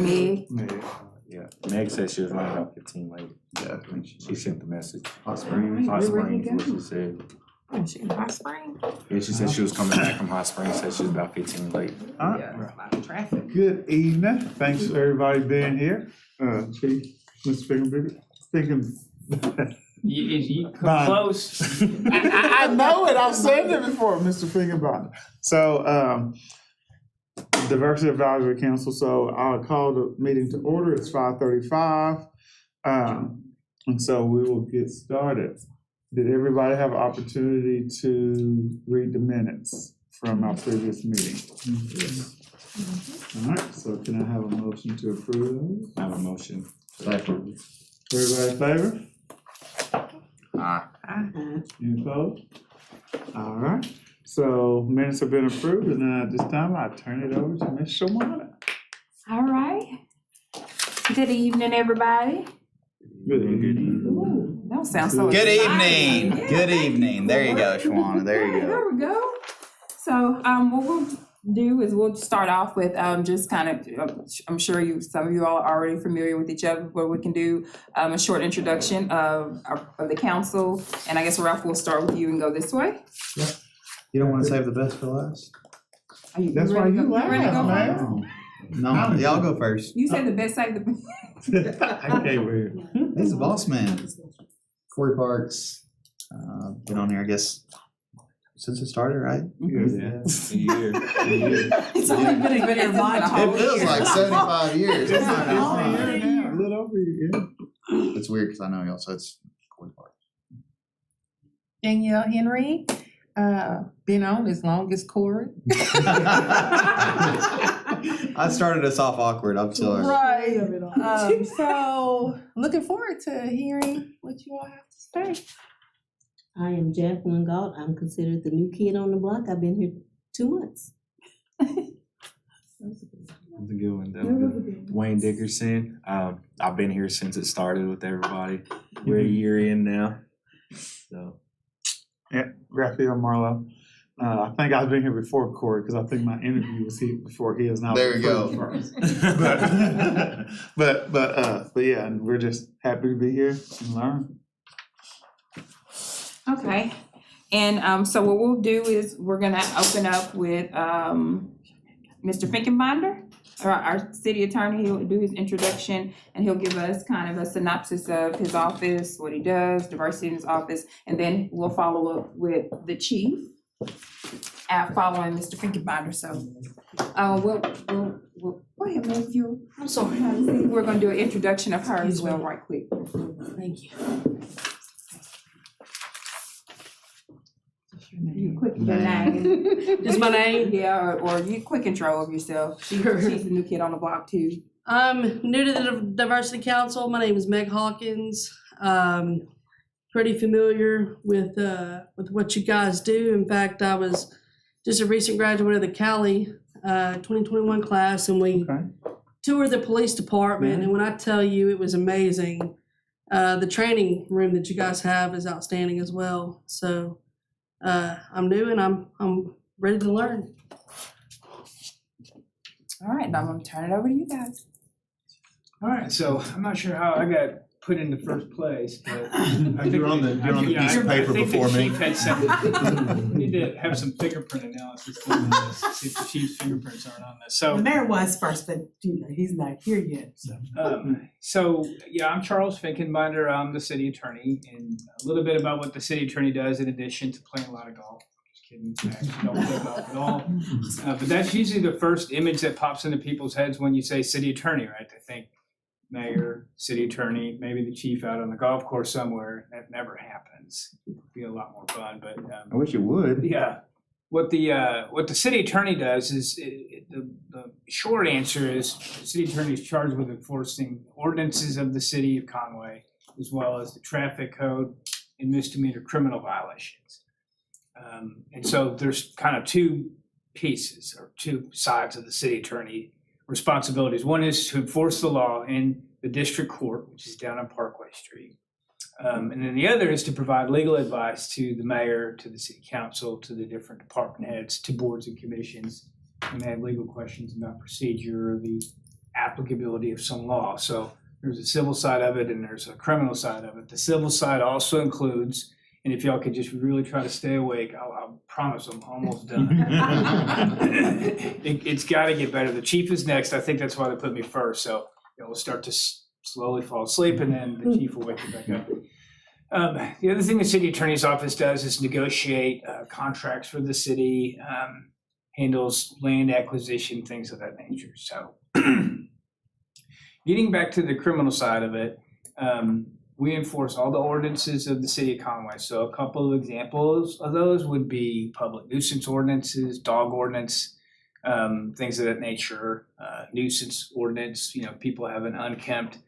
Me. Yeah, Meg said she was running about 15 late. Yeah. She sent the message. Hot Springs. Hot Where would he Springs, what go? she said. Oh, she in Hot Springs? Yeah, she said she was coming back from Hot Springs, said she was about 15 late. All Yeah, right. there's a lot of traffic. Good evening. Thanks for everybody being here. Chief, Mr. Finkenberg. You come Fine. close. I know it. I've said it before, Mr. Finkenberg. So, Diversity Advisory Council. So I'll call the meeting to order. It's 5:35. And so we will get started. Did everybody have an opportunity to read the minutes from our previous meeting? Yes. All right, so can I have a motion to approve those? I have a motion. Second. Everybody in favor? Aye. Any opposed? All right, so minutes have been approved, and then at this time, I turn it over to Ms. Shawanda. All right. Good evening, everybody. Good evening. Ooh, don't sound so Good exciting. evening. Yeah, Good thank evening. There you go, Shawana. There you go. There we go. So, what we'll do is we'll start off with just kind of, I'm sure some of you all are already familiar with each other, but we can do a short introduction of the council. And I guess Ralph, we'll start with you and go this way. You don't want to save the best for last? Are you That's why ready to you go- laugh, ready to go man. first? No, y'all go first. You said the best save the I can't wait. He's the boss man. Corey Parks, been on here, I guess, since it started, right? Yes. A year. It's only been a It feels like 75 years. It's It's not a all year right. now, a little over a year. It's weird because I know y'all, so it's Corey Parks. Danielle Henry, been on as long as Corey. I started us off awkward, I'm sorry. Right. So looking forward to hearing what you all have to say. I am Jacqueline Galt. I'm considered the new kid on the block. I've been here 2 months. That's a good one, though. Wayne Dickerson, I've been here since it started with everybody. We're a year in now, so. Yeah, Raphael Marlowe. I think I've been here before Corey, because I think my interview was here before his. And I was There you go. first. But yeah, and we're just happy to be here and learn. Okay, and so what we'll do is we're gonna open up with Mr. Finkenbinder, our city attorney. He'll do his introduction and he'll give us kind of a synopsis of his office, what he does, diversity in his office, and then we'll follow up with the chief following Mr. Finkenbinder. So we'll go ahead, ma'am, if you. I'm sorry. We're gonna do an introduction of her as well, right quick. Thank you. You quick your name. Just my name. Yeah, or you quick intro of yourself. She's the new kid on the block too. I'm new to the Diversity Council. My name is Meg Hawkins. Pretty familiar with what you guys do. In fact, I was just a recent graduate of the Cali 2021 class, and we Okay. toured the police department. And when I tell you, it was amazing. The training room that you guys have is outstanding as well. So I'm new and I'm ready to learn. All right, now I'm gonna turn it over to you guys. All right, so I'm not sure how I got put into first place, but I think You're on the piece of paper before me. I think the chief had said, we need to have some fingerprint analysis done on this, see if the chief's fingerprints aren't on this. So The mayor was first, but he's not here yet, so. I'm Charles Finkenbinder. I'm the city attorney, and a little bit about what the city attorney does in addition to playing a lot of golf. Just kidding, I actually don't play golf at all. But that's usually the first image that pops into people's heads when you say city attorney, right? They think mayor, city attorney, maybe the chief out on the golf course somewhere. That never happens. It'd be a lot more fun, but I wish it would. yeah. What the city attorney does is the short answer is the city attorney is charged with enforcing ordinances of the city of Conway, as well as the traffic code and misdemeanor criminal violations. And so there's kind of two pieces or two sides of the city attorney responsibilities. One is to enforce the law in the district court, which is down on Parkway Street. And then the other is to provide legal advice to the mayor, to the city council, to the different department heads, to boards and commissions when they have legal questions about procedure or the applicability of some law. So there's a civil side of it and there's a criminal side of it. The civil side also includes, and if y'all could just really try to stay awake, I'll promise I'm almost done. It's got to get better. The chief is next. I think that's why they put me first. So we'll start to slowly fall asleep, and then the chief will wake you back up. The other thing the city attorney's office does is negotiate contracts for the city, handles land acquisition, things of that nature. So getting back to the criminal side of it, we enforce all the ordinances of the city of Conway. So a couple of examples of those would be public nuisance ordinances, dog ordinance, things of that nature, nuisance ordinance. People have an unkempt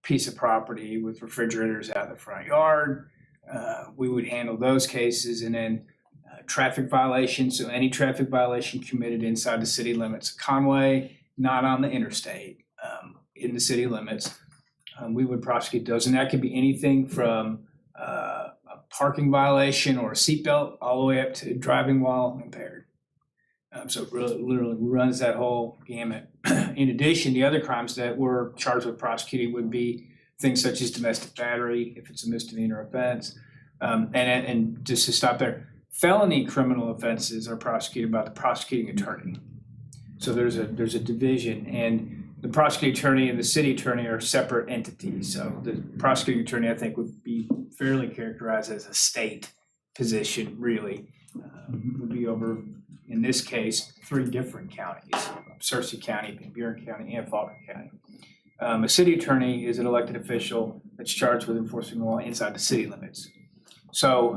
piece of property with refrigerators out in the front yard. We would handle those cases. And then traffic violations. So any traffic violation committed inside the city limits of Conway, not on the interstate, in the city limits, we would prosecute those. And that could be anything from a parking violation or a seatbelt all the way up to driving while impaired. So it really literally runs that whole gamut. In addition, the other crimes that we're charged with prosecuting would be things such as domestic battery, if it's a misdemeanor offense. And just to stop there, felony criminal offenses are prosecuted by the prosecuting attorney. So there's a division, and the prosecuting attorney and the city attorney are separate entities. So the prosecuting attorney, I think, would be fairly characterized as a state position, really. Would be over, in this case, 3 different counties: Searcy County, Van Buren County, and Faulkner County. A city attorney is an elected official that's charged with enforcing the law inside the city limits. So,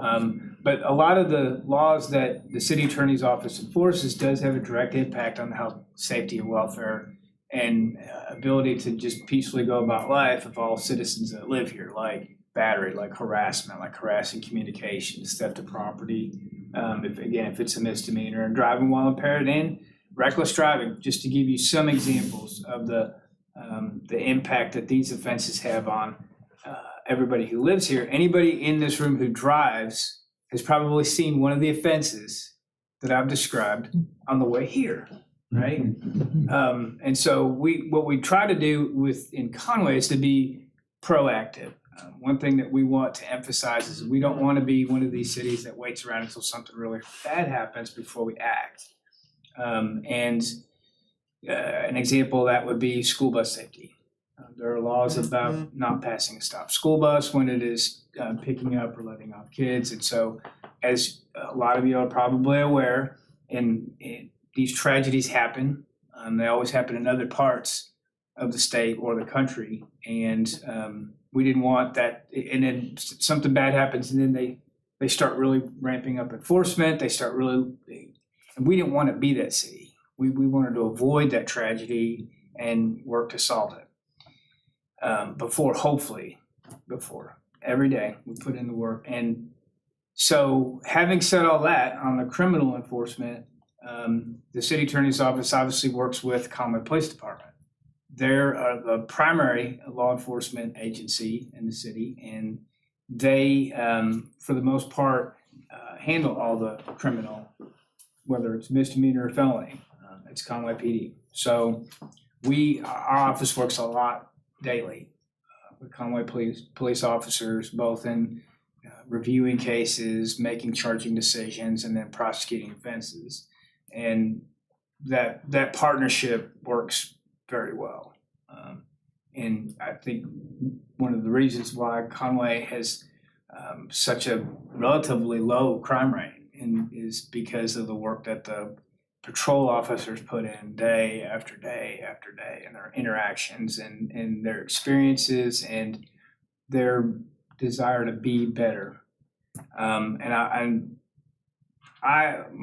but a lot of the laws that the city attorney's office enforces does have a direct impact on the health, safety, and welfare and ability to just peacefully go about life of all citizens that live here, like battery, like harassment, like harassing communications, theft of property, if it's a misdemeanor, and driving while impaired, and reckless driving, just to give you some examples of the impact that these offenses have on everybody who lives here. Anybody in this room who drives has probably seen one of the offenses that I've described on the way here, right? And so what we try to do in Conway is to be proactive. One thing that we want to emphasize is we don't want to be one of these cities that waits around until something really bad happens before we act. An example of that would be school bus safety. There are laws about not passing a stop school bus when it is picking up or letting off kids. And so, as a lot of you are probably aware, and these tragedies happen. They always happen in other parts of the state or the country. And we didn't want that. And then something bad happens, and then they start really ramping up enforcement. And we didn't want to be that city. We wanted to avoid that tragedy and work to solve it. Before every day we put in the work. And so, having said all that, on the criminal enforcement, the city attorney's office obviously works with Conway Police Department. They're the primary law enforcement agency in the city, and they, for the most part, handle all the criminal, whether it's misdemeanor or felony. It's Conway PD. So our office works a lot daily with Conway police officers, both in reviewing cases, making charging decisions, and then prosecuting offenses. And that partnership works very well. And I think one of the reasons why Conway has such a relatively low crime rate is because of the work that the patrol officers put in day after day after day, and their interactions and their experiences and their desire to be better. My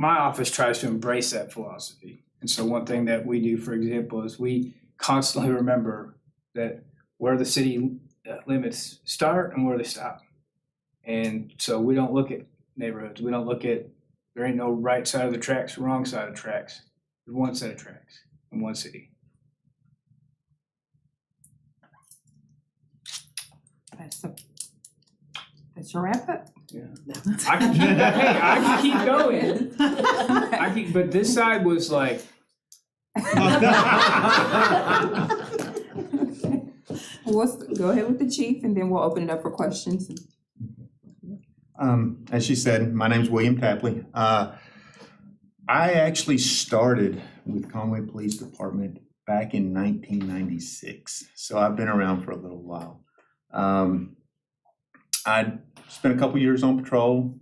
office tries to embrace that philosophy. And so one thing that we do, for example, is we constantly remember that where the city limits start and where they stop. And so we don't look at neighborhoods. We don't look at, there ain't no right side of the tracks, wrong side of tracks. There's one set of tracks in one city. That's your wrap up. Yeah. I can keep going. But this side was like. we'll go ahead with the chief and then we'll open it up for questions. As she said, my name's William Tapley. I actually started with Conway Police Department back in 1996, so I've been around for a little while. I spent a couple years on patrol.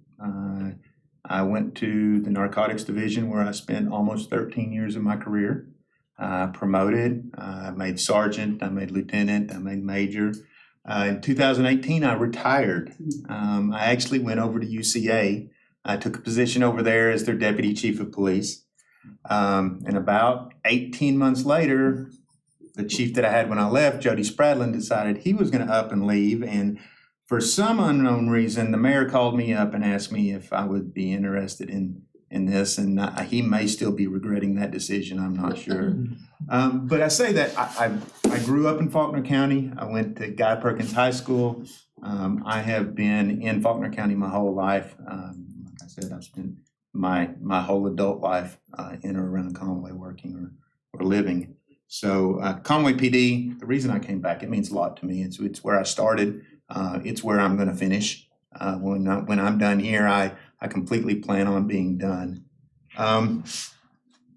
I went to the narcotics division where I spent almost 13 years of my career. Promoted, I made sergeant, I made lieutenant, I made major. In 2018, I retired. I actually went over to UCA. I took a position over there as their deputy chief of police. And about 18 months later, the chief that I had when I left, Jody Spradlin, decided he was going to up and leave. And for some unknown reason, the mayor called me up and asked me if I would be interested in this. And he may still be regretting that decision. I'm not sure. But I say that I grew up in Faulkner County. I went to Guy Perkins High School. I have been in Faulkner County my whole life. Like I said, I've spent my whole adult life in or around Conway working or living. So Conway PD, the reason I came back, it means a lot to me. It's where I started. It's where I'm going to finish. When I'm done here, I completely plan on being done.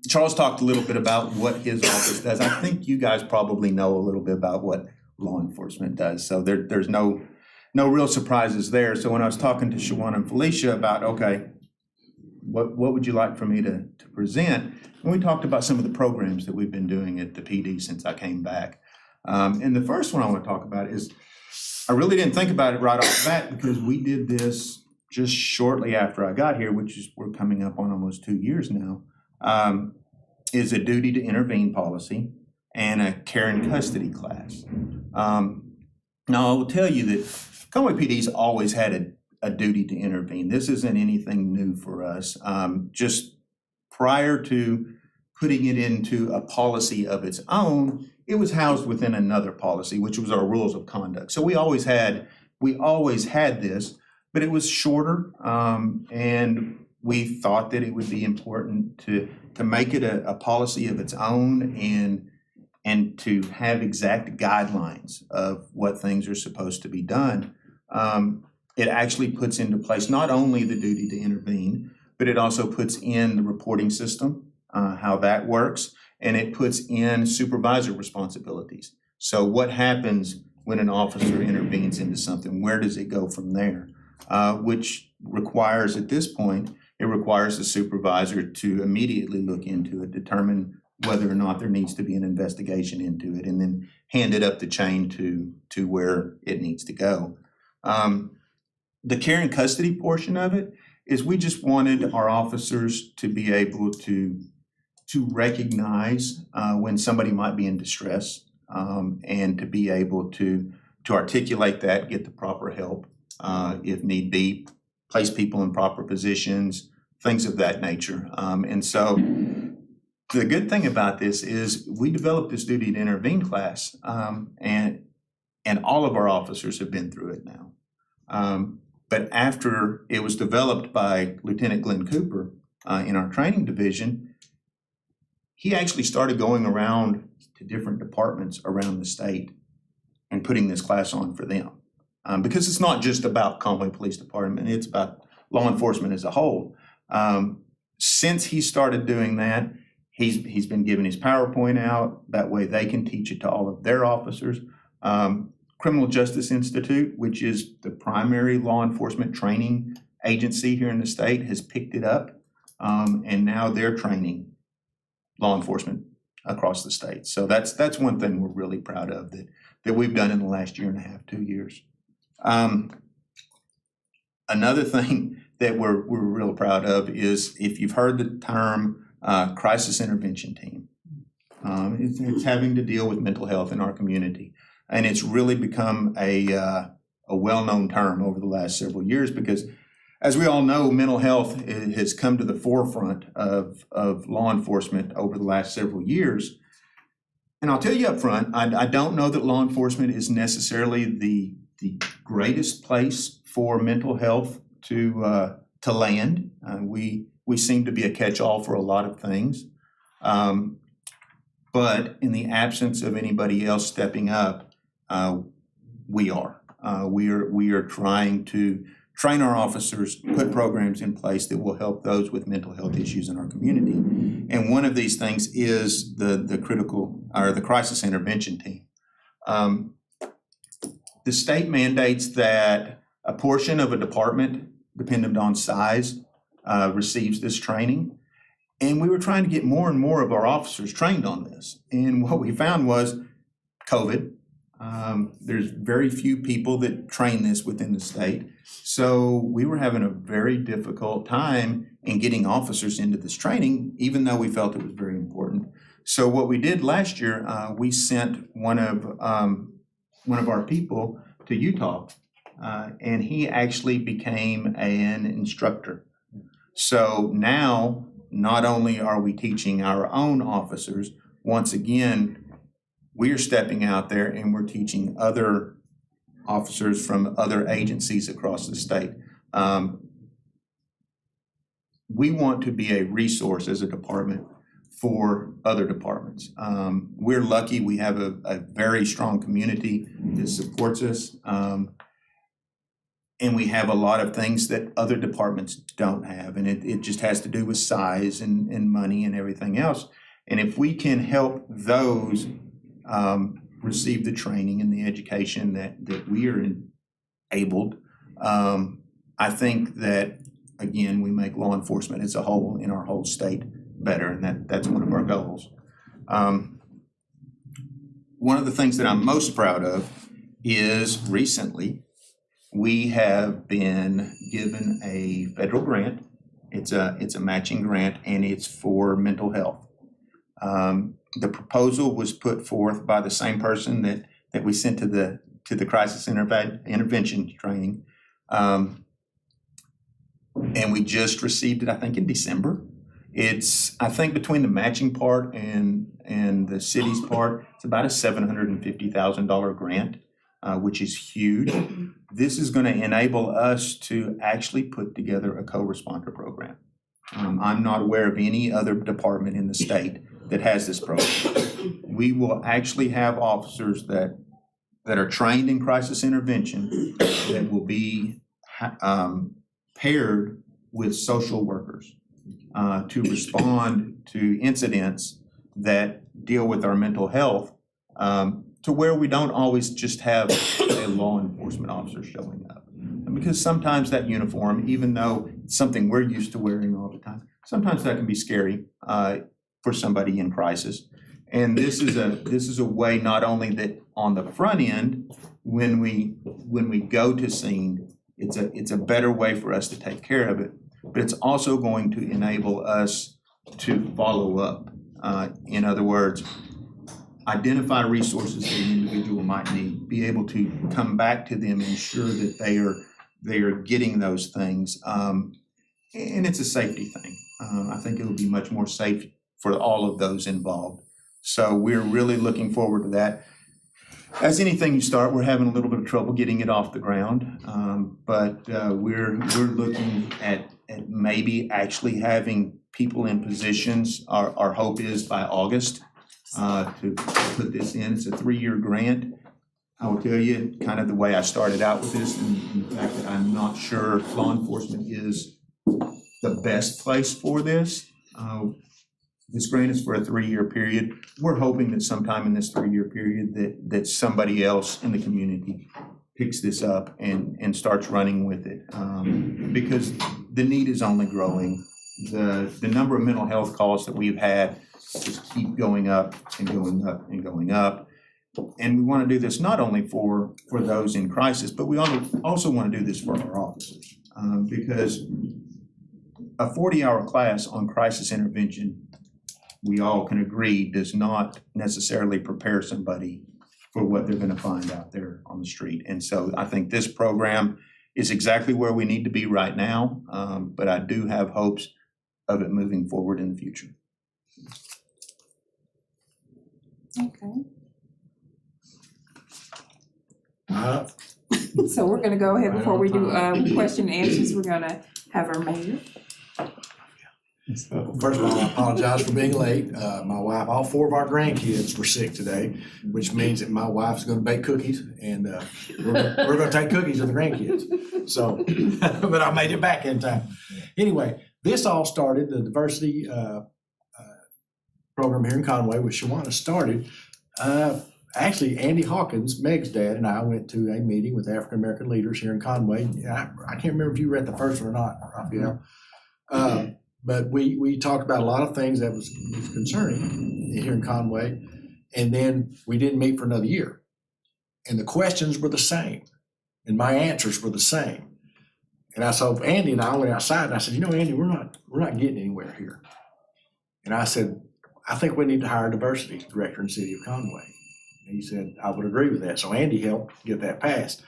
Charles talked a little bit about what his office does. I think you guys probably know a little bit about what law enforcement does. So there's no real surprises there. So when I was talking to Shawana and Felicia about, okay, what would you like for me to present? And we talked about some of the programs that we've been doing at the PD since I came back. And the first one I want to talk about is, I really didn't think about it right off the bat because we did this just shortly after I got here, which is, we're coming up on almost 2 years now, is a duty to intervene policy and a care and custody class. Now, I will tell you that Conway PD's always had a duty to intervene. This isn't anything new for us. Just prior to putting it into a policy of its own, it was housed within another policy, which was our rules of conduct. So we always had this, but it was shorter, and we thought that it would be important to make it a policy of its own and to have exact guidelines of what things are supposed to be done. It actually puts into place not only the duty to intervene, but it also puts in the reporting system, how that works, and it puts in supervisor responsibilities. So what happens when an officer intervenes into something? Where does it go from there? Which requires, at this point, it requires the supervisor to immediately look into it, determine whether or not there needs to be an investigation into it, and then hand it up the chain to where it needs to go. The care and custody portion of it is we just wanted our officers to be able to recognize when somebody might be in distress, and to be able to articulate that, get the proper help if need be, place people in proper positions, things of that nature. And so the good thing about this is we developed this duty to intervene class, and all of our officers have been through it now. But after it was developed by Lieutenant Glenn Cooper in our training division, he actually started going around to different departments around the state and putting this class on for them. Because it's not just about Conway Police Department, it's about law enforcement as a whole. Since he started doing that, he's been giving his PowerPoint out. That way they can teach it to all of their officers. Criminal Justice Institute, which is the primary law enforcement training agency here in the state, has picked it up. And now they're training law enforcement across the state. So that's one thing we're really proud of that we've done in the last year and a half, 2 years. Another thing that we're real proud of is, if you've heard the term crisis intervention team, it's having to deal with mental health in our community. And it's really become a well-known term over the last several years because, as we all know, mental health has come to the forefront of law enforcement over the last several years. And I'll tell you up front, I don't know that law enforcement is necessarily the greatest place for mental health to land. We seem to be a catch-all for a lot of things. But in the absence of anybody else stepping up, we are. We are trying to train our officers, put programs in place that will help those with mental health issues in our community. And one of these things is the critical, or the crisis intervention team. The state mandates that a portion of a department, dependent on size, receives this training. And we were trying to get more and more of our officers trained on this. And what we found was COVID. There's very few people that train this within the state. So we were having a very difficult time in getting officers into this training, even though we felt it was very important. So what we did last year, we sent one of our people to Utah, and he actually became an instructor. So now, not only are we teaching our own officers, once again, we are stepping out there and we're teaching other officers from other agencies across the state. We want to be a resource as a department for other departments. We're lucky we have a very strong community that supports us. And we have a lot of things that other departments don't have. And it just has to do with size and money and everything else. And if we can help those receive the training and the education that we are enabled, I think that, again, we make law enforcement as a whole in our whole state better, and that's one of our goals. One of the things that I'm most proud of is recently we have been given a federal grant. It's a matching grant, and it's for mental health. The proposal was put forth by the same person that we sent to the crisis intervention training. And we just received it, I think, in December. It's, I think, between the matching part and the city's part, it's about a $750,000 grant, which is huge. This is going to enable us to actually put together a co-responder program. I'm not aware of any other department in the state that has this program. We will actually have officers that are trained in crisis intervention that will be paired with social workers to respond to incidents that deal with our mental health, to where we don't always just have a law enforcement officer showing up. And because sometimes that uniform, even though it's something we're used to wearing all the time, sometimes that can be scary for somebody in crisis. And this is a way not only that on the front end, when we go to scene, it's a better way for us to take care of it, but it's also going to enable us to follow up. In other words, identify resources that an individual might need, be able to come back to them and ensure that they are getting those things. And it's a safety thing. I think it will be much more safe for all of those involved. So we're really looking forward to that. As anything you start, we're having a little bit of trouble getting it off the ground, but we're looking at maybe actually having people in positions. Our hope is by August to put this in. It's a 3-year grant. I will tell you kind of the way I started out with this, and the fact that I'm not sure law enforcement is the best place for this. This grant is for a 3-year period. We're hoping that sometime in this 3-year period that somebody else in the community picks this up and starts running with it, because the need is only growing. The number of mental health calls that we've had just keep going up and going up and going up. And we want to do this not only for those in crisis, but we also want to do this for our officers, because a 40-hour class on crisis intervention, we all can agree, does not necessarily prepare somebody for what they're going to find out there on the street. And so I think this program is exactly where we need to be right now, but I do have hopes of it moving forward in the future. Okay. So we're gonna go ahead before we do question and answers. We're gonna have our mayor. First of all, I apologize for being late. My wife, all 4 of our grandkids were sick today, which means that my wife's gonna bake cookies and we're gonna take cookies to the grandkids. So, but I made it back in time. Anyway, this all started, the diversity program here in Conway, which Shawana started. Actually, Andy Hawkins, Meg's dad, and I went to a meeting with African American leaders here in Conway. I can't remember if you read the first one or not, Raphael. But we talked about a lot of things that was concerning here in Conway, and then we didn't meet for another year. And the questions were the same, and my answers were the same. And I saw Andy and I went outside, and I said, Andy, we're not getting anywhere here. And I said, I think we need to hire a diversity director in the city of Conway. And he said, I would agree with that. So Andy helped get that passed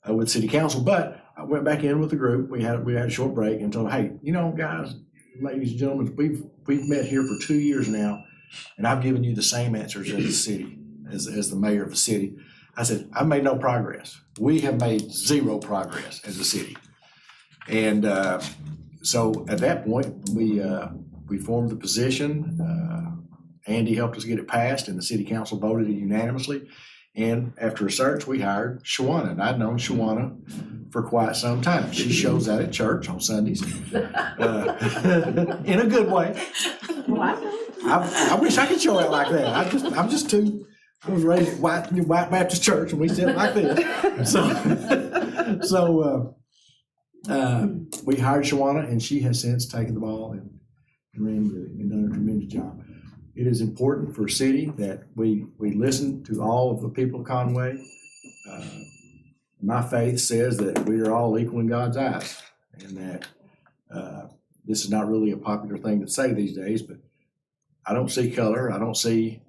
with city council. But I went back in with the group. We had a short break and told them, hey, guys, ladies and gentlemen, we've met here for 2 years now, and I've given you the same answers as the city, as the mayor of the city. I said, I've made no progress. We have made 0 progress as a city. And so at that point, we formed the position. Andy helped us get it passed, and the city council voted it unanimously. And after a search, we hired Shawana, and I'd known Shawana for quite some time. She shows out at church on Sundays, in a good way. I wish I could show out like that. I was raised at White Baptist Church, and we sit like this. So we hired Shawana, and she has since taken the ball and ran with it and done a tremendous job. It is important for a city that we listen to all of the people of Conway. My faith says that we are all equal in God's eyes, and that this is not really a popular thing to say these days, but I don't see color, I don't see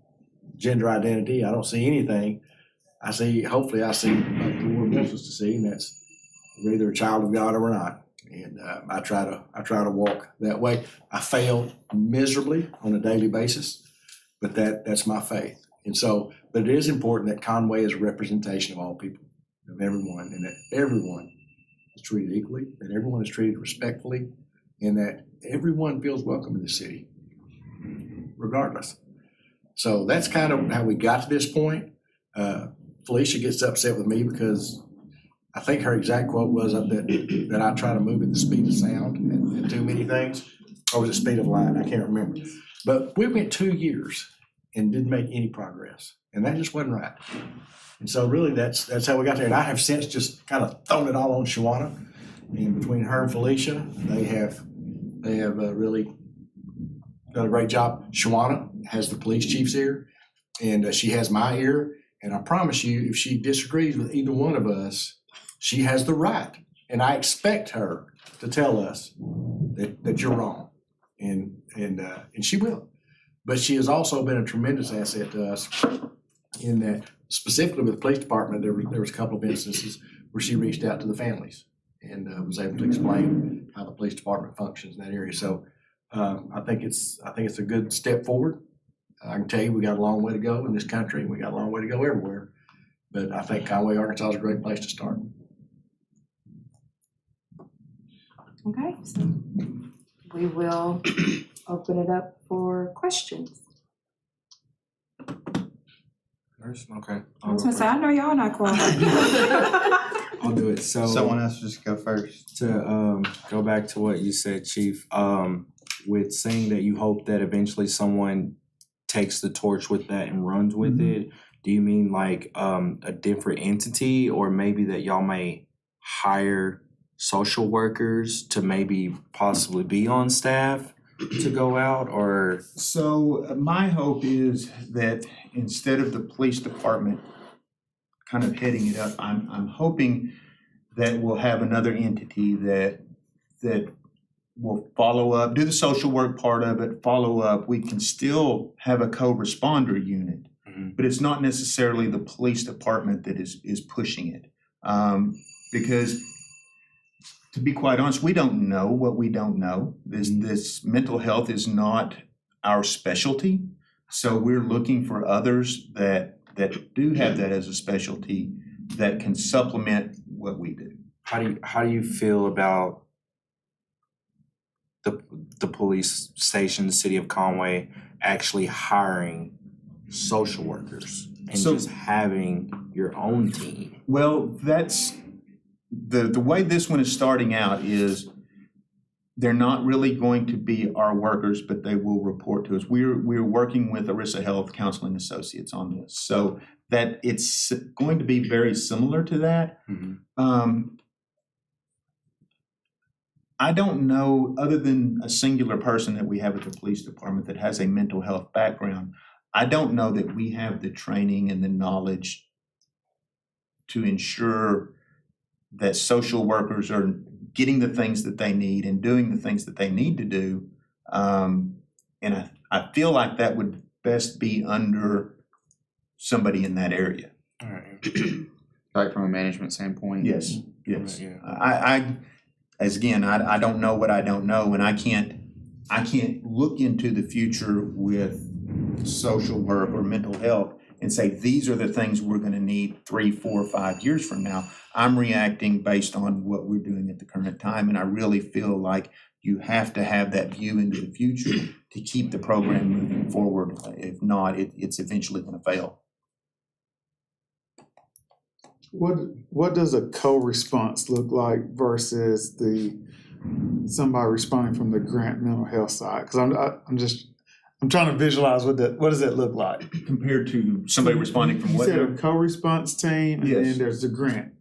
gender identity, I don't see anything. Hopefully I see what the Lord wants us to see, and that's we're either a child of God or we're not. And I try to walk that way. I fail miserably on a daily basis, but that's my faith. And so, but it is important that Conway is a representation of all people, of everyone, and that everyone is treated equally, that everyone is treated respectfully, and that everyone feels welcome in the city, regardless. So that's kind of how we got to this point. Felicia gets upset with me because I think her exact quote was that I try to move at the speed of sound and too many things, or was it speed of light? I can't remember. But we went 2 years and didn't make any progress, and that just wasn't right. And so really that's how we got there. And I have since just kind of thrown it all on Shawana. And between her and Felicia, they have really done a great job. Shawana has the police chief's ear, and she has my ear. And I promise you, if she disagrees with either one of us, she has the right, and I expect her to tell us that you're wrong, and she will. But she has also been a tremendous asset to us in that, specifically with the police department, there was a couple of instances where she reached out to the families and was able to explain how the police department functions in that area. So I think it's a good step forward. I can tell you we got a long way to go in this country, and we got a long way to go everywhere. But I think Conway, Arkansas is a great place to start. Okay, so we will open it up for questions. Okay. I was gonna say, I know y'all not qualified. I'll do it. So Someone else just go first. to go back to what you said, Chief, with saying that you hope that eventually someone takes the torch with that and runs with it, do you mean like a different entity, or maybe that y'all may hire social workers to maybe possibly be on staff to go out? Or So my hope is that instead of the police department kind of heading it up, I'm hoping that we'll have another entity that will follow up, do the social work part of it, follow up. We can still have a co-responder unit, but it's not necessarily the police department that is pushing it. Because to be quite honest, we don't know what we don't know. This mental health is not our specialty. So we're looking for others that do have that as a specialty that can supplement what we do. how do you feel about the police station, the city of Conway, actually hiring social workers and So- just having your own team? Well, that's, the way this one is starting out is they're not really going to be our workers, but they will report to us. We're working with Arisa Health Counseling Associates on this, so that it's going to be very similar to that. I don't know, other than a singular person that we have at the police department that has a mental health background, I don't know that we have the training and the knowledge to ensure that social workers are getting the things that they need and doing the things that they need to do. And I feel like that would best be under somebody in that area. All right. Like from a management standpoint? Yes. Yeah. I don't know what I don't know, and I can't look into the future with social work or mental health and say, these are the things we're gonna need 3, 4, 5 years from now. I'm reacting based on what we're doing at the current time, and I really feel like you have to have that view into the future to keep the program moving forward. If not, it's eventually gonna fail. What does a co-response look like versus somebody responding from the grant mental health side? Because I'm trying to visualize what does that look like? Compared to somebody responding from You what? said a co-response team, and Yes. then there's the grant.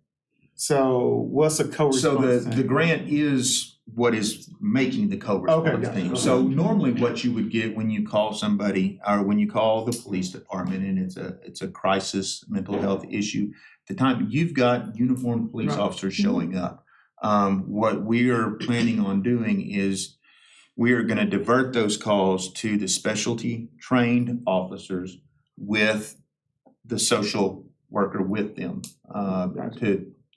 So what's a So co-response the team? grant is what is making the co-response Okay, got it. team. So normally what you would get when you call somebody, or when you call the police department and it's a crisis mental health issue, the time you've got uniformed police Right. officers showing up. What we are planning on doing is we are gonna divert those calls to the specialty trained officers with the social worker with them,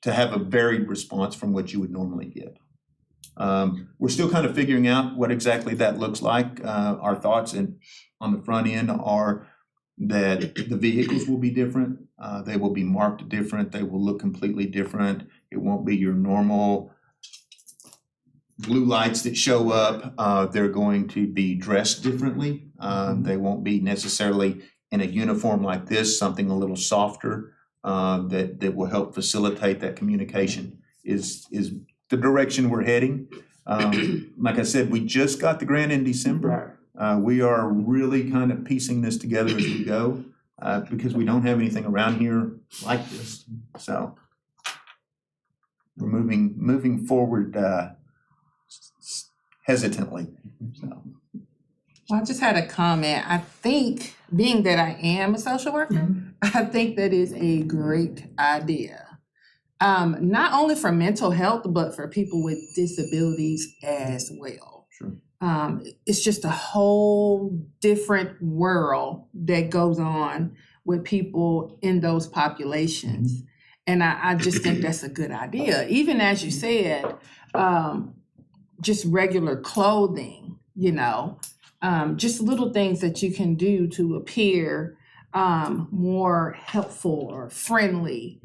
to have a varied response from what you would normally get. We're still kind of figuring out what exactly that looks like. Our thoughts on the front end are that the vehicles will be different. They will be marked different. They will look completely different. It won't be your normal blue lights that show up. They're going to be dressed differently. They won't be necessarily in a uniform like this, something a little softer, that will help facilitate that communication is the direction we're heading. Like I said, we just got the grant in December. We are really kind of piecing this together as we go, because we don't have anything around here like this. So we're moving forward hesitantly. So. Well, I just had a comment. I think, being that I am a social worker, I think that is a great idea. Not only for mental health, but for people with disabilities as well. Sure. It's just a whole different world that goes on with people in those populations. And I just think that's a good idea. Even as you said, just regular clothing, just little things that you can do to appear more helpful or friendly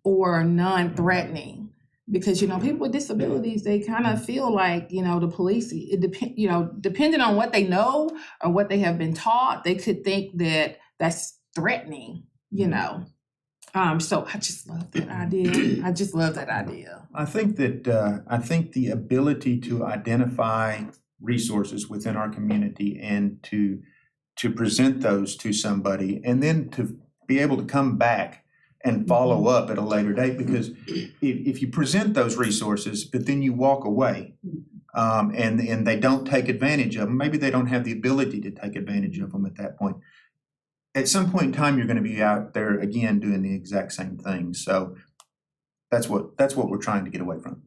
or non-threatening. Because, people with disabilities, they kind of feel like, the police, depending on what they know or what they have been taught, they could think that that's threatening, So I just love that idea. I just love that idea. I think the ability to identify resources within our community and to present those to somebody, and then to be able to come back and follow up at a later date, because if you present those resources but then you walk away, and they don't take advantage of them, maybe they don't have the ability to take advantage of them at that point. At some point in time, you're going to be out there again doing the exact same thing. So that's what we're trying to get away from.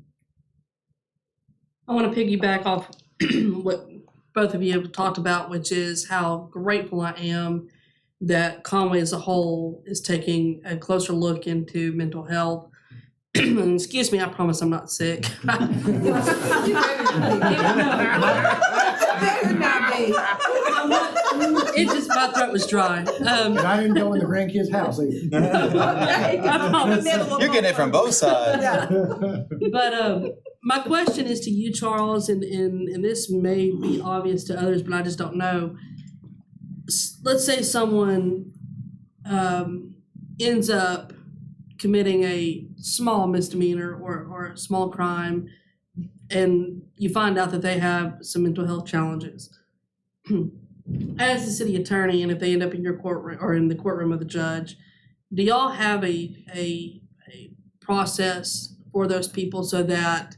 I want to piggyback off what both of you have talked about, which is how grateful I am that Conway as a whole is taking a closer look into mental health. And excuse me, I promise I'm not sick. I'm It just, my throat was dry. And I didn't go in the grandkid's house either. I promise. You're getting it from both sides. Yeah. But my question is to you, Charles, and this may be obvious to others, but I just don't know. Let's say someone ends up committing a small misdemeanor or a small crime, and you find out that they have some mental health challenges. As the city attorney, and if they end up in your courtroom or in the courtroom of the judge, do y'all have a process for those people so that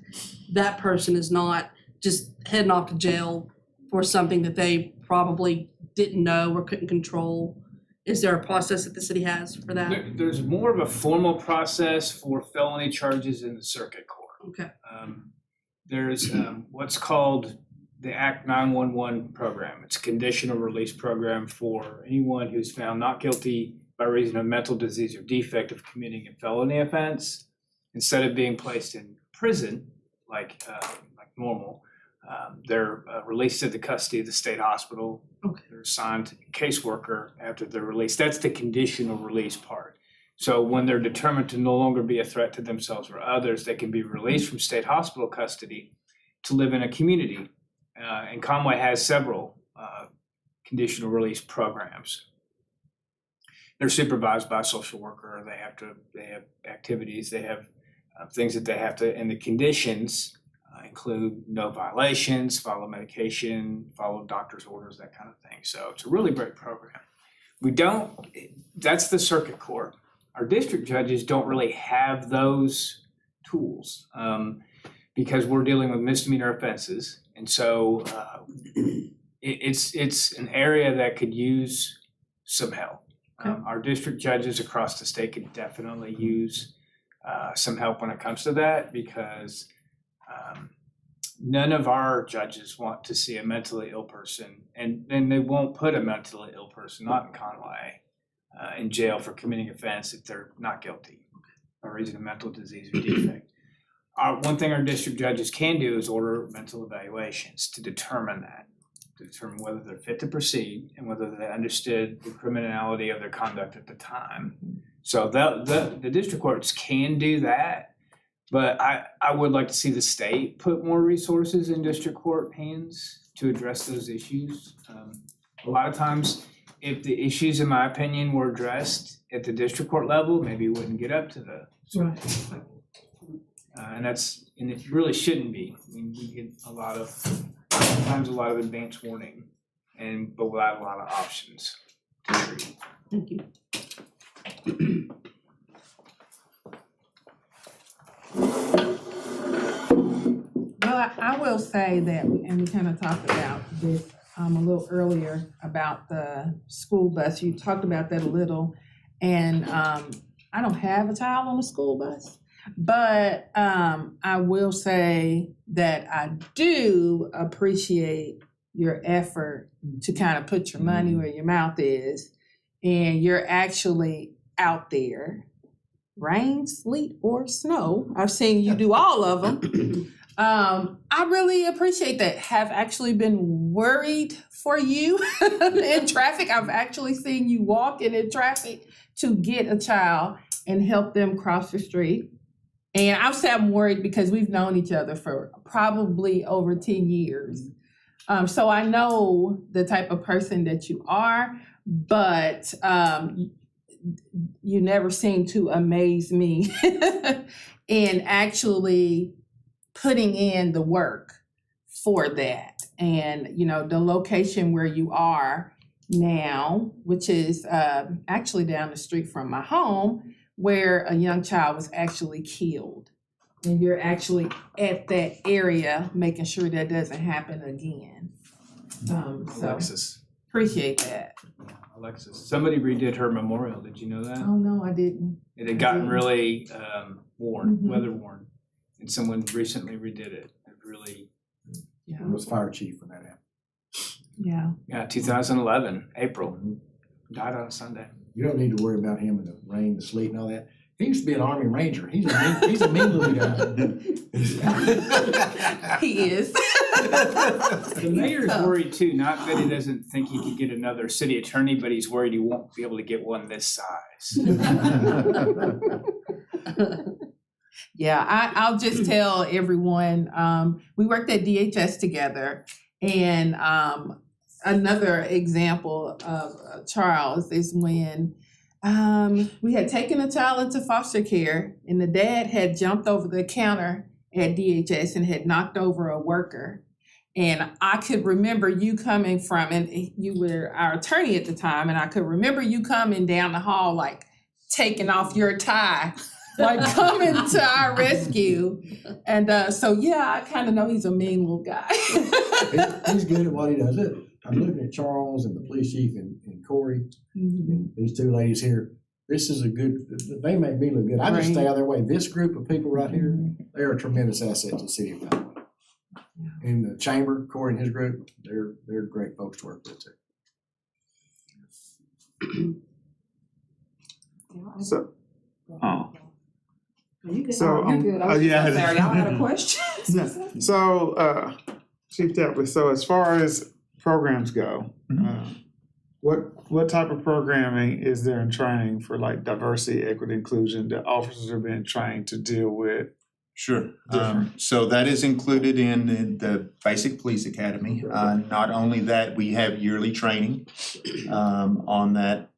that person is not just heading off to jail for something that they probably didn't know or couldn't control? Is there a process that the city has for that? There's more of a formal process for felony charges in the circuit court. Okay. There's what's called the Act 911 program. It's a conditional release program for anyone who's found not guilty by reason of mental disease or defect of committing a felony offense. Instead of being placed in prison like normal, they're released to the custody of the state hospital. Okay. They're assigned a caseworker after they're released. That's the conditional release part. So when they're determined to no longer be a threat to themselves or others, they can be released from state hospital custody to live in a community. And Conway has several conditional release programs. They're supervised by a social worker. They have activities. They have things that they have to, and the conditions include no violations, follow medication, follow doctor's orders, that kind of thing. So it's a really great program. That's the circuit court. Our district judges don't really have those tools because we're dealing with misdemeanor offenses. And so it's an area that could use some help. Our district judges across the state could definitely use some help when it comes to that, because none of our judges want to see a mentally ill person, and they won't put a mentally ill person, not in Conway, in jail for committing offense if they're not guilty by reason of mental disease or defect. One thing our district judges can do is order mental evaluations to determine that, to determine whether they're fit to proceed and whether they understood the criminality of their conduct at the time. So the district courts can do that, but I would like to see the state put more resources in district court hands to address those issues. A lot of times, if the issues, in my opinion, were addressed at the district court level, maybe it wouldn't get up to the circuit court level. And it really shouldn't be. I mean, we get sometimes a lot of advance warning, but without a lot of options to treat. Thank you. Well, I will say that, and we kind of talked about this a little earlier about the school bus. You talked about that a little, and I don't have a child on a school bus, but I will say that I do appreciate your effort to kind of put your money where your mouth is, and you're actually out there, rain, sleet, or snow. I've seen you do all of them. I really appreciate that. Have actually been worried for you in traffic. I've actually seen you walking in traffic to get a child and help them cross the street. And I'll say I'm worried because we've known each other for probably over 10 years. So I know the type of person that you are, but you never seem to amaze me in actually putting in the work for that. And, you know, the location where you are now, which is actually down the street from my home, where a young child was actually killed. And you're actually at that area, making sure that doesn't happen again. So Alexis. appreciate that. Alexis. Somebody redid her memorial. Did you know that? Oh, no, I didn't. It had gotten really worn, Mhm. weather worn, and someone recently redid it. It really, Yeah, It was fire chief when that happened. yeah. 2011, April, died on a Sunday. You don't need to worry about him and the rain, the sleet and all that. He used to be an Army Ranger. He's a mean little guy. He is. The mayor is worried too, not that he doesn't think he could get another city attorney, but he's worried he won't be able to get one this size. Yeah, I'll just tell everyone, we worked at DHS together, and another example of Charles is when we had taken a child into foster care, and the dad had jumped over the counter at DHS and had knocked over a worker. And I could remember you coming from, and you were our attorney at the time, and I could remember you coming down the hall, like taking off your tie, like coming to our rescue. And so, yeah, I kind of know he's a mean little guy. He's good at what he does. Look, I'm looking at Charles and the police chief and Corey, and these two ladies here. This is a good, they make me look good. I just stay out of their way. This group of people right here, they're a tremendous asset to the city of Conway. In the chamber, Corey and his group, they're great folks to work with too. So, You good? So, You're good. I was yeah. just sorry, y'all had a question? yeah. So, Chief Tapley, so as far as programs go, what type of programming is there in training for like diversity, equity, inclusion that officers are being trained to deal with? Sure. So that is included in the basic police academy. Not only that, we have yearly training on that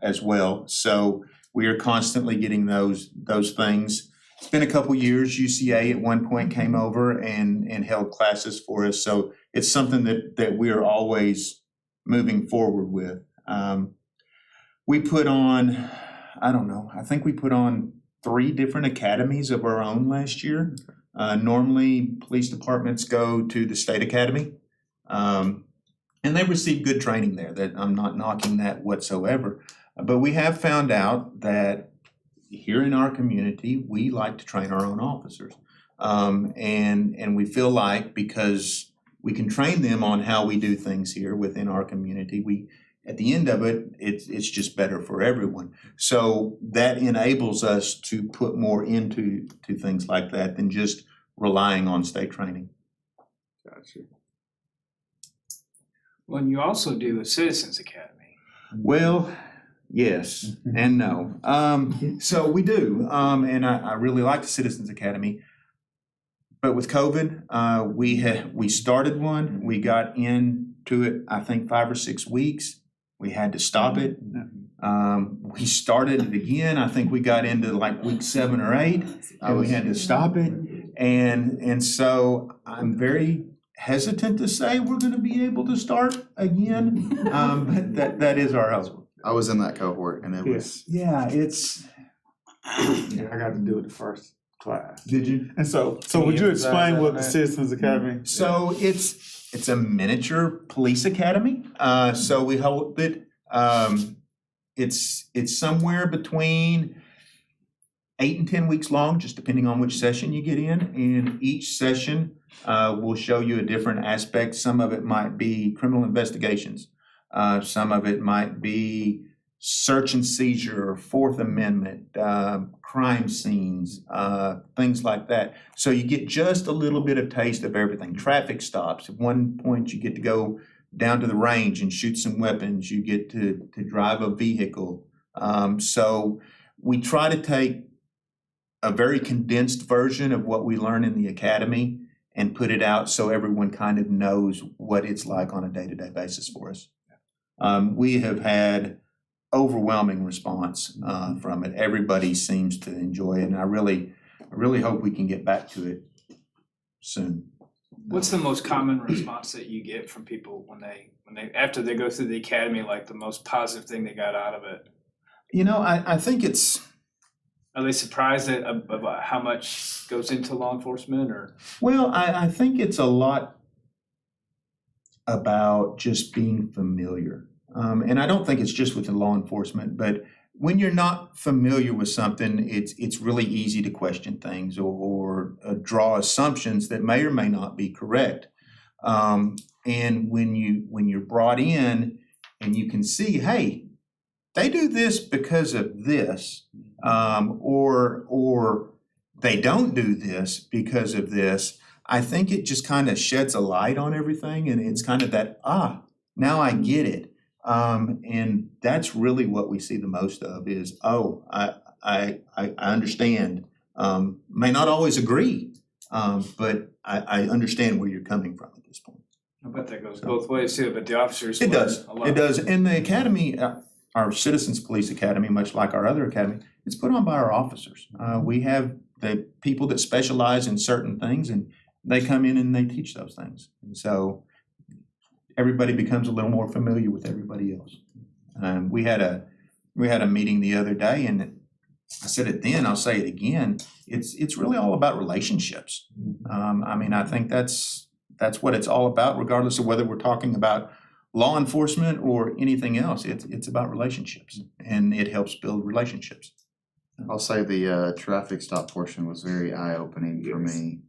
as well. So we are constantly getting those things. It's been a couple years. UCA at one point came over and held classes for us. So it's something that we are always moving forward with. We put on, I think we put on 3 different academies of our own last year. Normally, police departments go to the state academy, and they receive good training there. That I'm not knocking that whatsoever. But we have found out that here in our community, we like to train our own officers. And we feel like because we can train them on how we do things here within our community, at the end of it, it's just better for everyone. So that enables us to put more into things like that than just relying on state training. Gotcha. Well, and you also do a Citizens Academy. Well, yes and no. So we do, and I really like the Citizens Academy. But with COVID, we started one. We got into it, I think, 5 or 6 weeks. We had to stop it. We started it again. I think we got into like week 7 or 8, and we had to stop it. And so I'm very hesitant to say we're going to be able to start again. But that is our hope. I was in that cohort and it was. Yeah, I got to do it the first class. Did you? And so would you explain what the Citizens Academy? So it's a miniature police academy. So we hope that it's somewhere between 8 and 10 weeks long, just depending on which session you get in. And each session will show you a different aspect. Some of it might be criminal investigations. Some of it might be search and seizure, Fourth Amendment, crime scenes, things like that. So you get just a little bit of taste of everything. Traffic stops. At one point, you get to go down to the range and shoot some weapons. You get to drive a vehicle. So we try to take a very condensed version of what we learn in the academy and put it out so everyone kind of knows what it's like on a day-to-day basis for us. We have had overwhelming response from it. Everybody seems to enjoy it, and I really hope we can get back to it soon. What's the most common response that you get from people when they after they go through the academy, like the most positive thing they got out of it? You know, I think it's. Are they surprised about how much goes into law enforcement, or? Well, I think it's a lot about just being familiar. And I don't think it's just with the law enforcement, but when you're not familiar with something, it's really easy to question things or draw assumptions that may or may not be correct. And when you're brought in and you can see, hey, they do this because of this, or they don't do this because of this, I think it just kind of sheds a light on everything, and it's kind of that, now I get it. And that's really what we see the most of is, I understand. May not always agree, but I understand where you're coming from at this point. I bet that goes both ways too, but the officers. It does, learn a lot. it does. And the academy, our Citizens Police Academy, much like our other academy, it's put on by our officers. We have the people that specialize in certain things, and they come in and they teach those things. And so everybody becomes a little more familiar with everybody else. We had a meeting the other day, and I said it then, I'll say it again. It's really all about relationships. I mean, I think that's what it's all about, regardless of whether we're talking about law enforcement or anything else. It's about relationships, and it helps build relationships. I'll say the traffic stop portion was very eye-opening for me.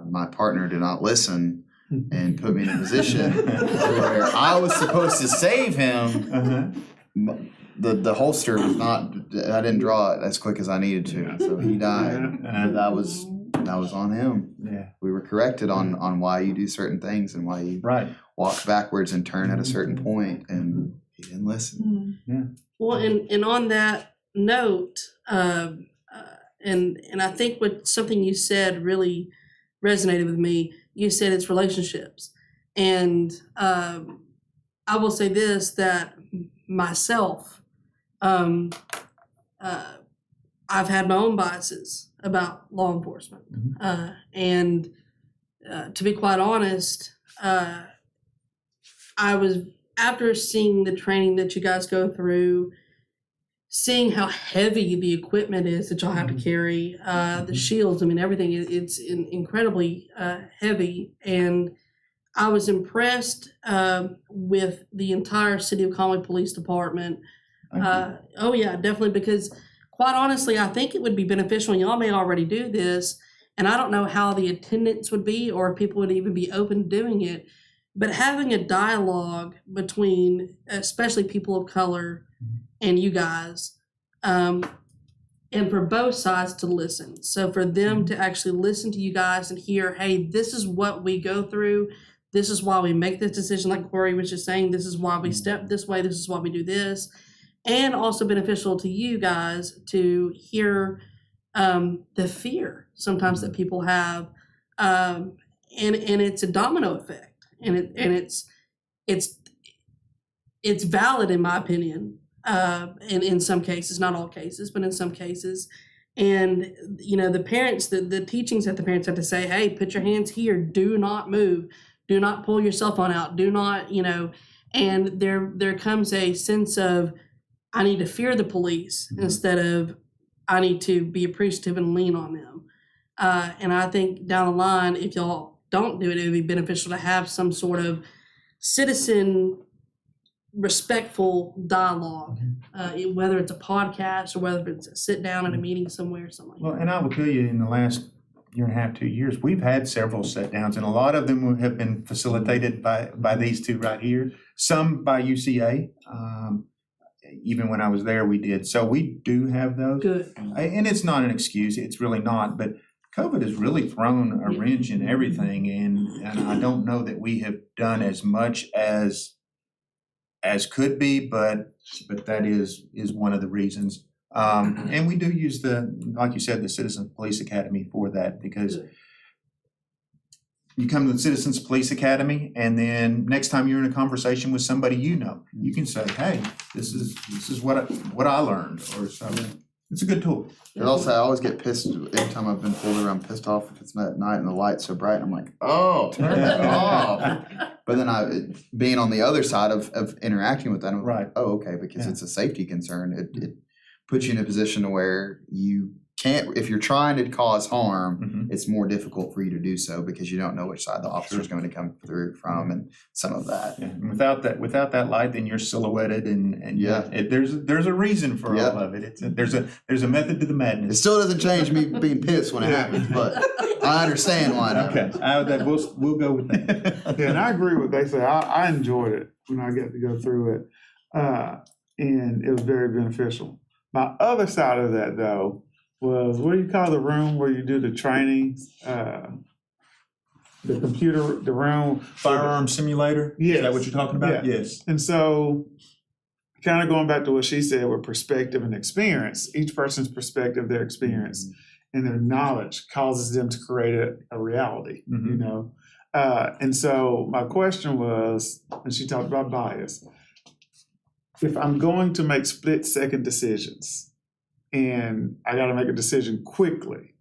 My partner did not listen and put me in a position where I was supposed to save him. The holster was not, I didn't draw it as quick as I needed to, so he died. And that was on him. Yeah. We were corrected on why you do certain things and why you walk backwards and turn at a certain point, and he didn't listen. Well, and on that note, and I think something you said really resonated with me. You said it's relationships, and I will say this, that myself, I've had my own biases about law enforcement, and to be quite honest, I was, after seeing the training that you guys go through, seeing how heavy the equipment is that y'all have to carry, the shields, I mean, everything, it's incredibly heavy. And I was impressed with the entire City of Conway Police Department. Oh yeah, definitely, because quite honestly, I think it would be beneficial, and y'all may already do this, and I don't know how the attendance would be or if people would even be open to doing it, but having a dialogue between especially people of color and you guys, and for both sides to listen. So for them to actually listen to you guys and hear, hey, this is what we go through. This is why we make this decision, like Corey was just saying, this is why we step this way, this is why we do this. And also beneficial to you guys to hear the fear sometimes that people have. And it's a domino effect. And it's valid in my opinion. In some cases, not all cases, but in some cases. And, you know, the parents, the teachings that the parents have to say, hey, put your hands here, do not move, do not pull your cell phone out, do not, you know, and there comes a sense of, I need to fear the police instead of I need to be appreciative and lean on them. And I think down the line, if y'all don't do it, it would be beneficial to have some sort of citizen respectful dialogue, whether it's a podcast or whether it's a sit down at a meeting somewhere or something like that. Well, and I will tell you, in the last year and a half, 2 years, we've had several sit downs, and a lot of them have been facilitated by these two right here, some by UCA. Even when I was there, we did. So we do have those. Good. And it's not an excuse, it's really not, but COVID has really thrown a wrench in everything, and I don't know that we have done as much as could be, but that is one of the reasons. And we do use like you said, the Citizens Police Academy for that, because you come to the Citizens Police Academy, and then next time you're in a conversation with somebody you know, you can say, hey, this is what I learned, or something. It's a good tool. And also, I always get pissed every time I've been pulled over. I'm pissed off if it's at night and the light's so bright. I'm like, oh, turn it off. But then being on the other side of interacting with that, I'm like, oh, okay, because it's a safety concern. It puts you in a position to where you can't, if you're trying to cause harm, it's more difficult for you to do so because you don't know which side the officer is going to come through from, and some of that. Yeah. And without that light, then you're silhouetted, and there's a reason for all of it. There's a method to the madness. It still doesn't change me being pissed when it happens, but I understand why not. Okay, we'll go with that. Yeah, and I agree with what they say. I enjoyed it when I got to go through it, and it was very beneficial. My other side of that though was, what do you call the room where you do the trainings? The computer, the room. Firearm simulator? Is Yes. that what you're talking about? Yeah. Yes. And so, kind of going back to what she said with perspective and experience, each person's perspective, their experience, and their knowledge causes them to create a reality, you know? And so my question was, and she talked about bias, if I'm going to make split-second decisions and I gotta make a decision quickly,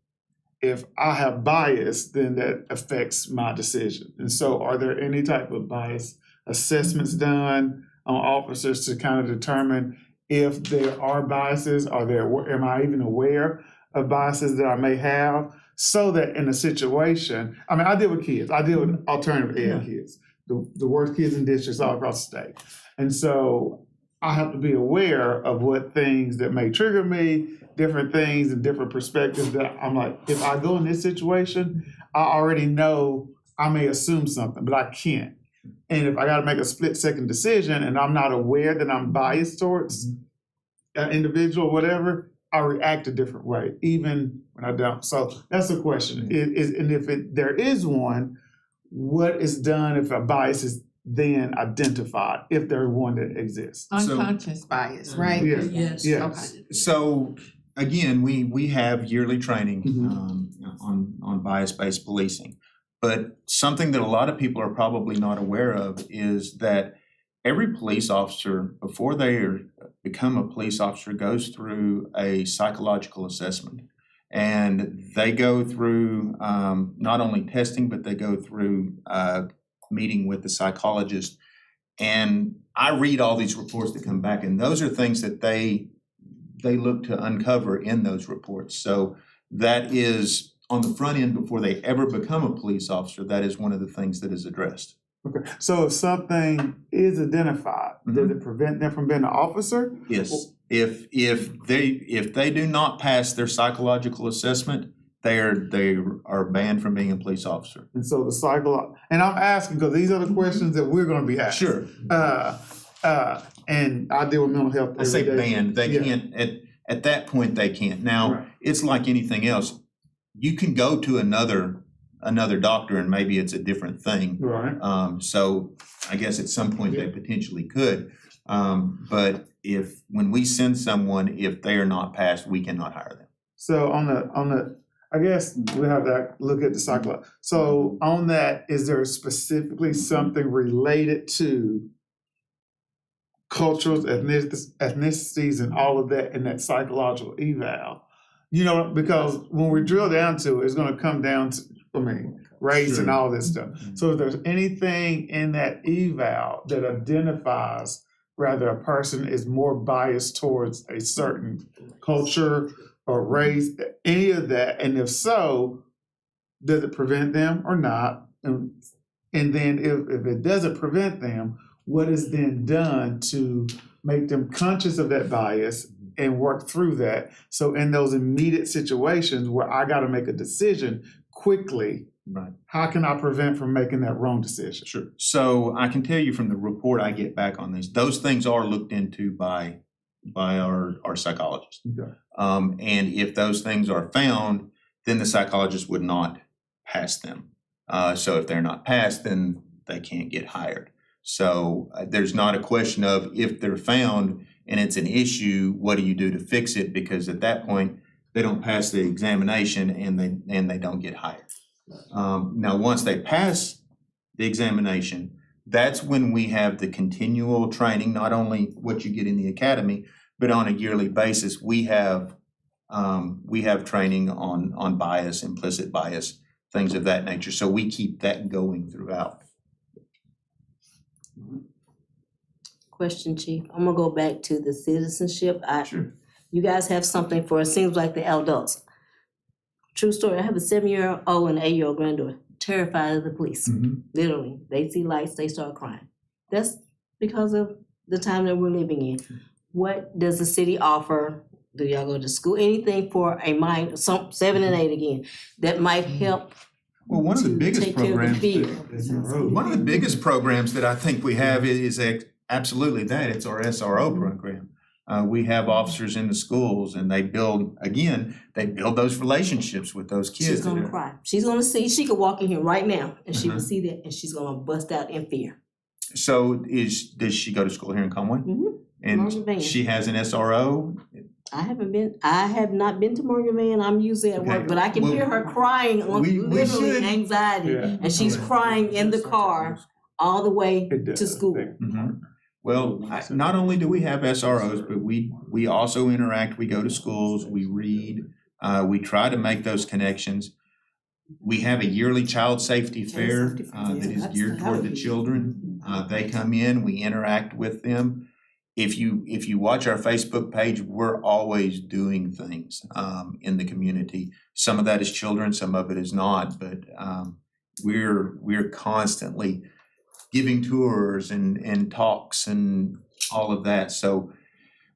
if I have bias, then that affects my decision. And so are there any type of bias assessments done on officers to kind of determine if there are biases? Am I even aware of biases that I may have? So that in a situation, I mean, I deal with kids. I deal with alternative ed kids, the worst kids in districts all across the state. And so I have to be aware of what things that may trigger me, different things and different perspectives that I'm like, if I go in this situation, I already know I may assume something, but I can't. And if I gotta make a split-second decision and I'm not aware that I'm biased towards an individual or whatever, I react a different way, even when I don't. So that's the question. And if there is one, what is done if a bias is then identified, if there's one that exists? Unconscious bias, right? Yes. Yes. Okay. So again, we have yearly training on bias-based policing. But something that a lot of people are probably not aware of is that every police officer, before they become a police officer, goes through a psychological assessment. And they go through not only testing, but they go through meeting with the psychologist. And I read all these reports that come back, and those are things that they look to uncover in those reports. So that is on the front end before they ever become a police officer. That is one of the things that is addressed. Okay, so if something is identified, does it prevent them from being an officer? Yes, if they do not pass their psychological assessment, they are banned from being a police officer. And so and I'm asking because these are the questions that we're going to be asked. Sure. And I deal with mental health. I say every day. banned. They can't at that point. They can't. Now Right. It's like anything else. You can go to another doctor and maybe it's a different thing. Right. So I guess at some point they potentially could. But when we send someone, if they are not passed, we cannot hire them. So on the, I guess we have to look at the psychology. So on that, is there specifically something related to cultures, ethnicities, and all of that in that psychological eval? You know, because when we drill down to it, it's going to come down to, race and all this stuff. So if there's anything in that eval that identifies whether a person is more biased towards a certain culture or race, any of that, and if so, does it prevent them or not? And then if it doesn't prevent them, what is then done to make them conscious of that bias and work through that? So in those immediate situations where I got to make a decision quickly, Right. How can I prevent from making that wrong decision? Sure. So I can tell you from the report I get back on these, those things are looked into by our psychologist. Okay. And if those things are found, then the psychologist would not pass them. So if they're not passed, then they can't get hired. So there's not a question of if they're found and it's an issue, what do you do to fix it? Because at that point, they don't pass the examination and they don't get hired. Now, once they pass the examination, that's when we have the continual training, not only what you get in the academy, but on a yearly basis, we have training on bias, implicit bias, things of that nature. So we keep that going throughout. Question, Chief. I'm gonna go back to the citizenship. Sure. You guys have something for, it seems like the adults. True story, I have a 7-year-old and 8-year-old granddaughter, terrified of the police. Literally, they see lights, they start crying. That's because of the time that we're living in. What does the city offer? Do y'all go to school? Anything for a mind, 7 and 8 again, that might help Well, one of the to biggest take care of the programs, fear? one of the biggest programs that I think we have is absolutely that. It's our SRO program. We have officers in the schools and they build those relationships with those kids. She's gonna cry. She's gonna see, she could walk in here right now and she will see that and she's gonna bust out in fear. So does she go to school here in Conway? Mm-hmm. Morgan Van. And she has an SRO? I have not been to Morgan Van. I'm usually at work, Okay. but I can Well, hear her crying on we literally should- anxiety. Yeah. And she's crying in the car all the way It to does. school. Well, not only do we have SROs, but we also interact, we go to schools, we read, we try to make those connections. We have a yearly child safety fair safety fair, that is that's geared the toward the house. children. They come in, we interact with them. If you watch our Facebook page, we're always doing things in the community. Some of that is children, some of it is not, but we're constantly giving tours and talks and all of that. So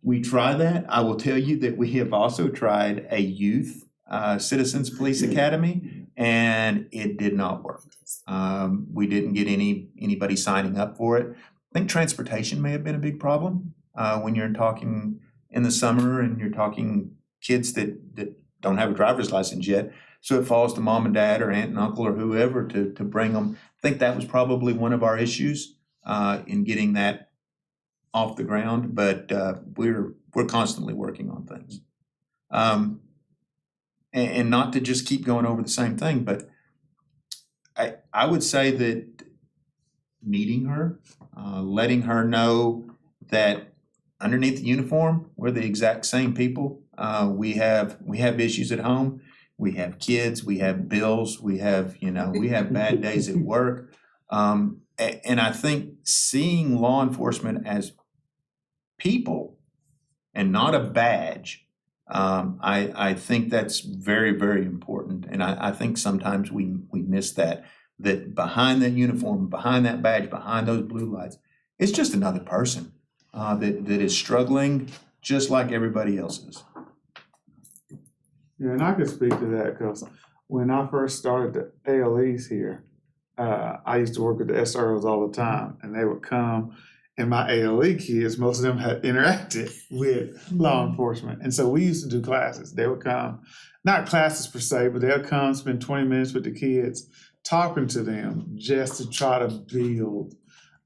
we try that. I will tell you that we have also tried a youth Citizens Police Academy, and it did not work. We didn't get anybody signing up for it. I think transportation may have been a big problem when you're talking in the summer and you're talking kids that don't have a driver's license yet. So it falls to mom and dad or aunt and uncle or whoever to bring them. I think that was probably one of our issues in getting that off the ground, but we're constantly working on things. And not to just keep going over the same thing, but I would say that meeting her, letting her know that underneath the uniform, we're the exact same people. We have issues at home. We have kids, we have bills, we have bad days at work. And I think seeing law enforcement as people and not a badge, I think that's very, very important. And I think sometimes we miss that behind that uniform, behind that badge, behind those blue lights, it's just another person that is struggling just like everybody else is. Yeah, and I can speak to that because when I first started the ALEs here, I used to work with the SROs all the time, and they would come, and my ALE kids, most of them had interacted with law enforcement, and so we used to do classes. They would come, not classes per se, but they'll come spend 20 minutes with the kids, talking to them just to try to build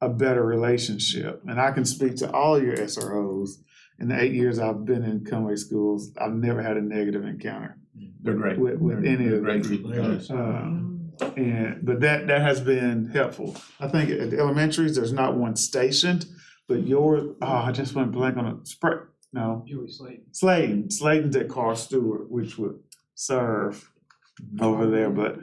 a better relationship. And I can speak to all your SROs. In the 8 years I've been in Conway schools, I've never had a negative encounter. They're great. With any They're of great them. people, guys. But that has been helpful. I think at the elementaries, there's not one stationed, but I just went blank on Joey Slade. Sladen's at Carl Stewart, which would serve over there, but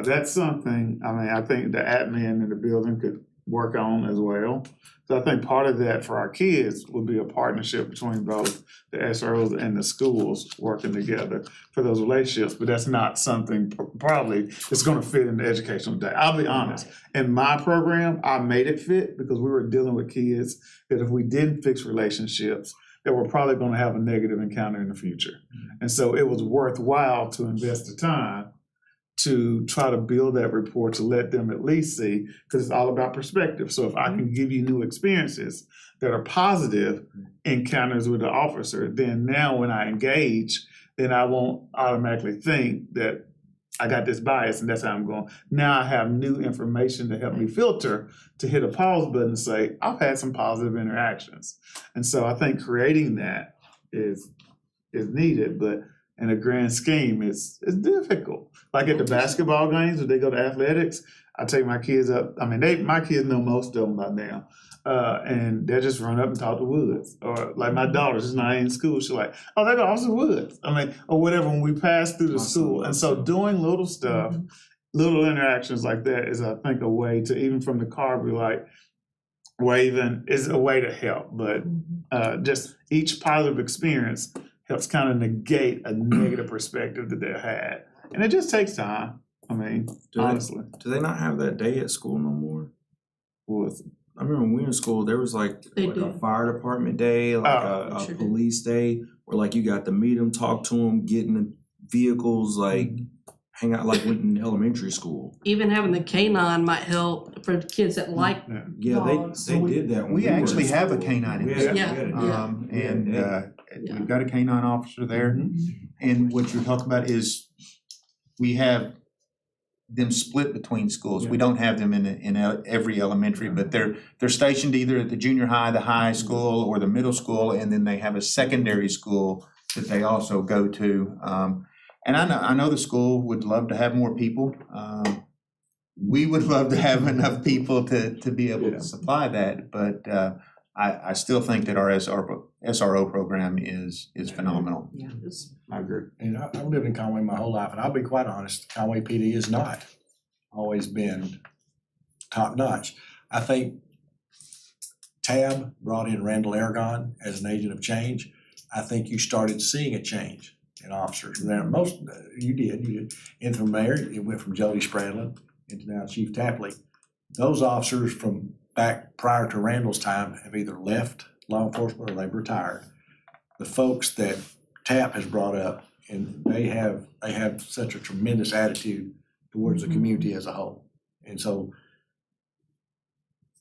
that's something, I think the admin in the building could work on as well. So I think part of that for our kids would be a partnership between both the SROs and the schools working together for those relationships, but that's not something probably that's gonna fit in the educational day. I'll be honest, in my program, I made it fit because we were dealing with kids that if we didn't fix relationships, that we're probably gonna have a negative encounter in the future. And so it was worthwhile to invest the time to try to build that rapport to let them at least see, because it's all about perspective. So if I can give you new experiences that are positive encounters with the officer, then now when I engage, then I won't automatically think that I got this bias and that's how I'm going. Now I have new information to help me filter to hit a pause button and say, I've had some positive interactions. And so I think creating that is needed, but in a grand scheme, it's difficult. Like at the basketball games, when they go to athletics, I take my kids up. My kids know most of them by now, and they'll just run up and talk to Woods. Or like my daughter, she's not in school. She's like, "Oh, that Officer Woods." Or whatever. When we pass through the school, and so doing little stuff, little interactions like that is, I think, a way to even from the car be like, waving is a way to help. But just each positive experience helps kind of negate a negative perspective that they had. And it just takes time. Honestly. Do they not have that day at school no more? Was I remember when we were in school, there was like a fire department day, like a police day, where like you got to meet them, talk to them, get in the vehicles, like hang out like in elementary school. Even having the canine might help for the kids that like Yeah, dogs. they did that when We we were in actually have a school. canine in We there. had- Yeah. we had a- And Yeah. we've got a canine officer there. And what you're talking about is we have them split between schools. We don't have them in every elementary, but they're stationed either at the junior high, the high school, or the middle school, and then they have a secondary school that they also go to. And I know the school would love to have more people. We would love to have enough people to be able to supply that, but I still think that our SRO program is phenomenal. Yeah, it's- I agree. And I've lived in Conway my whole life, and I'll be quite honest, Conway PD has not always been top notch. I think Tab brought in Randall Aragon as an agent of change. I think you started seeing a change in officers. Now, you did. And from there, it went from Jody Spradlin into now Chief Tapley. Those officers from back prior to Randall's time have either left law enforcement or they've retired. The folks that Tap has brought up, and they have such a tremendous attitude towards the community as a whole. And so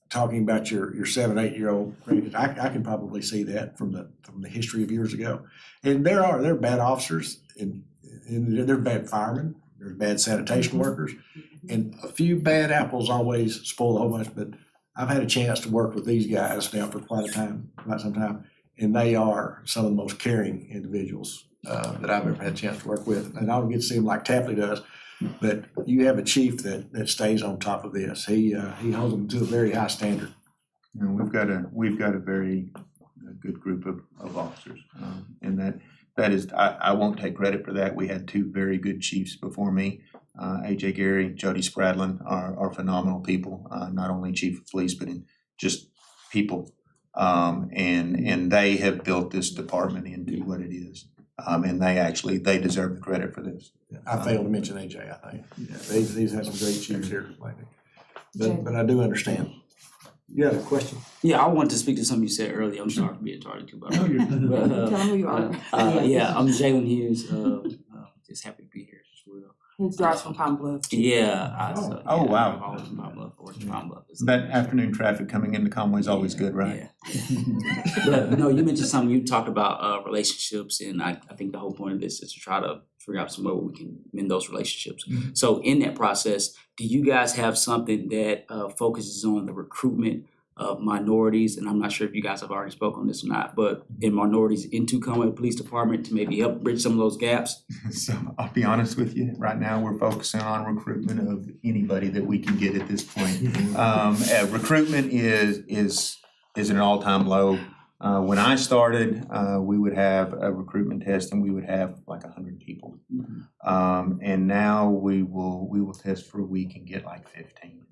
talking about your 7, 8-year-old, I can probably see that from the history of years ago. And there are bad officers and there are bad firemen, there's bad sanitation workers, and a few bad apples always spoil a whole bunch. But I've had a chance to work with these guys now for quite some time, and they are some of the most caring individuals that I've ever had a chance to work with. And I don't get to see them like Tapley does, but you have a chief that stays on top of this. He holds them to a very high standard. You know, we've got a very good group of officers, and that is I won't take credit for that. We had 2 very good chiefs before me. AJ Gary, Jody Spradlin are phenomenal people, not only chief of police, but in just people. And they have built this department into what it is. And they deserve the credit for this. I failed to mention AJ, I think. They've had some great chiefs here lately. But I do understand. You have a question? Yeah, I wanted to speak to something you said earlier. I'm sorry for being tardy too, but Tell them who you are. yeah, I'm Jalen Hughes. Just happy to be here as well. He drives from Pine Bluff. Yeah. Oh, wow. I've always been Pine Bluff, or Pine Bluff. That afternoon traffic coming into Conway is always good, right? Yeah. But no, you mentioned something. You talked about relationships, and I think the whole point of this is to try to figure out some way where we can mend those relationships. Mm-hmm. So in that process, do you guys have something that focuses on the recruitment of minorities? And I'm not sure if you guys have already spoken on this or not, but in minorities into Conway Police Department to maybe help bridge some of those gaps? So I'll be honest with you, right now we're focusing on recruitment of anybody that we can get at this point. Recruitment is at an all-time low. When I started, we would have a recruitment test and we would have like 100 people. And now we will test for a week and get like 15.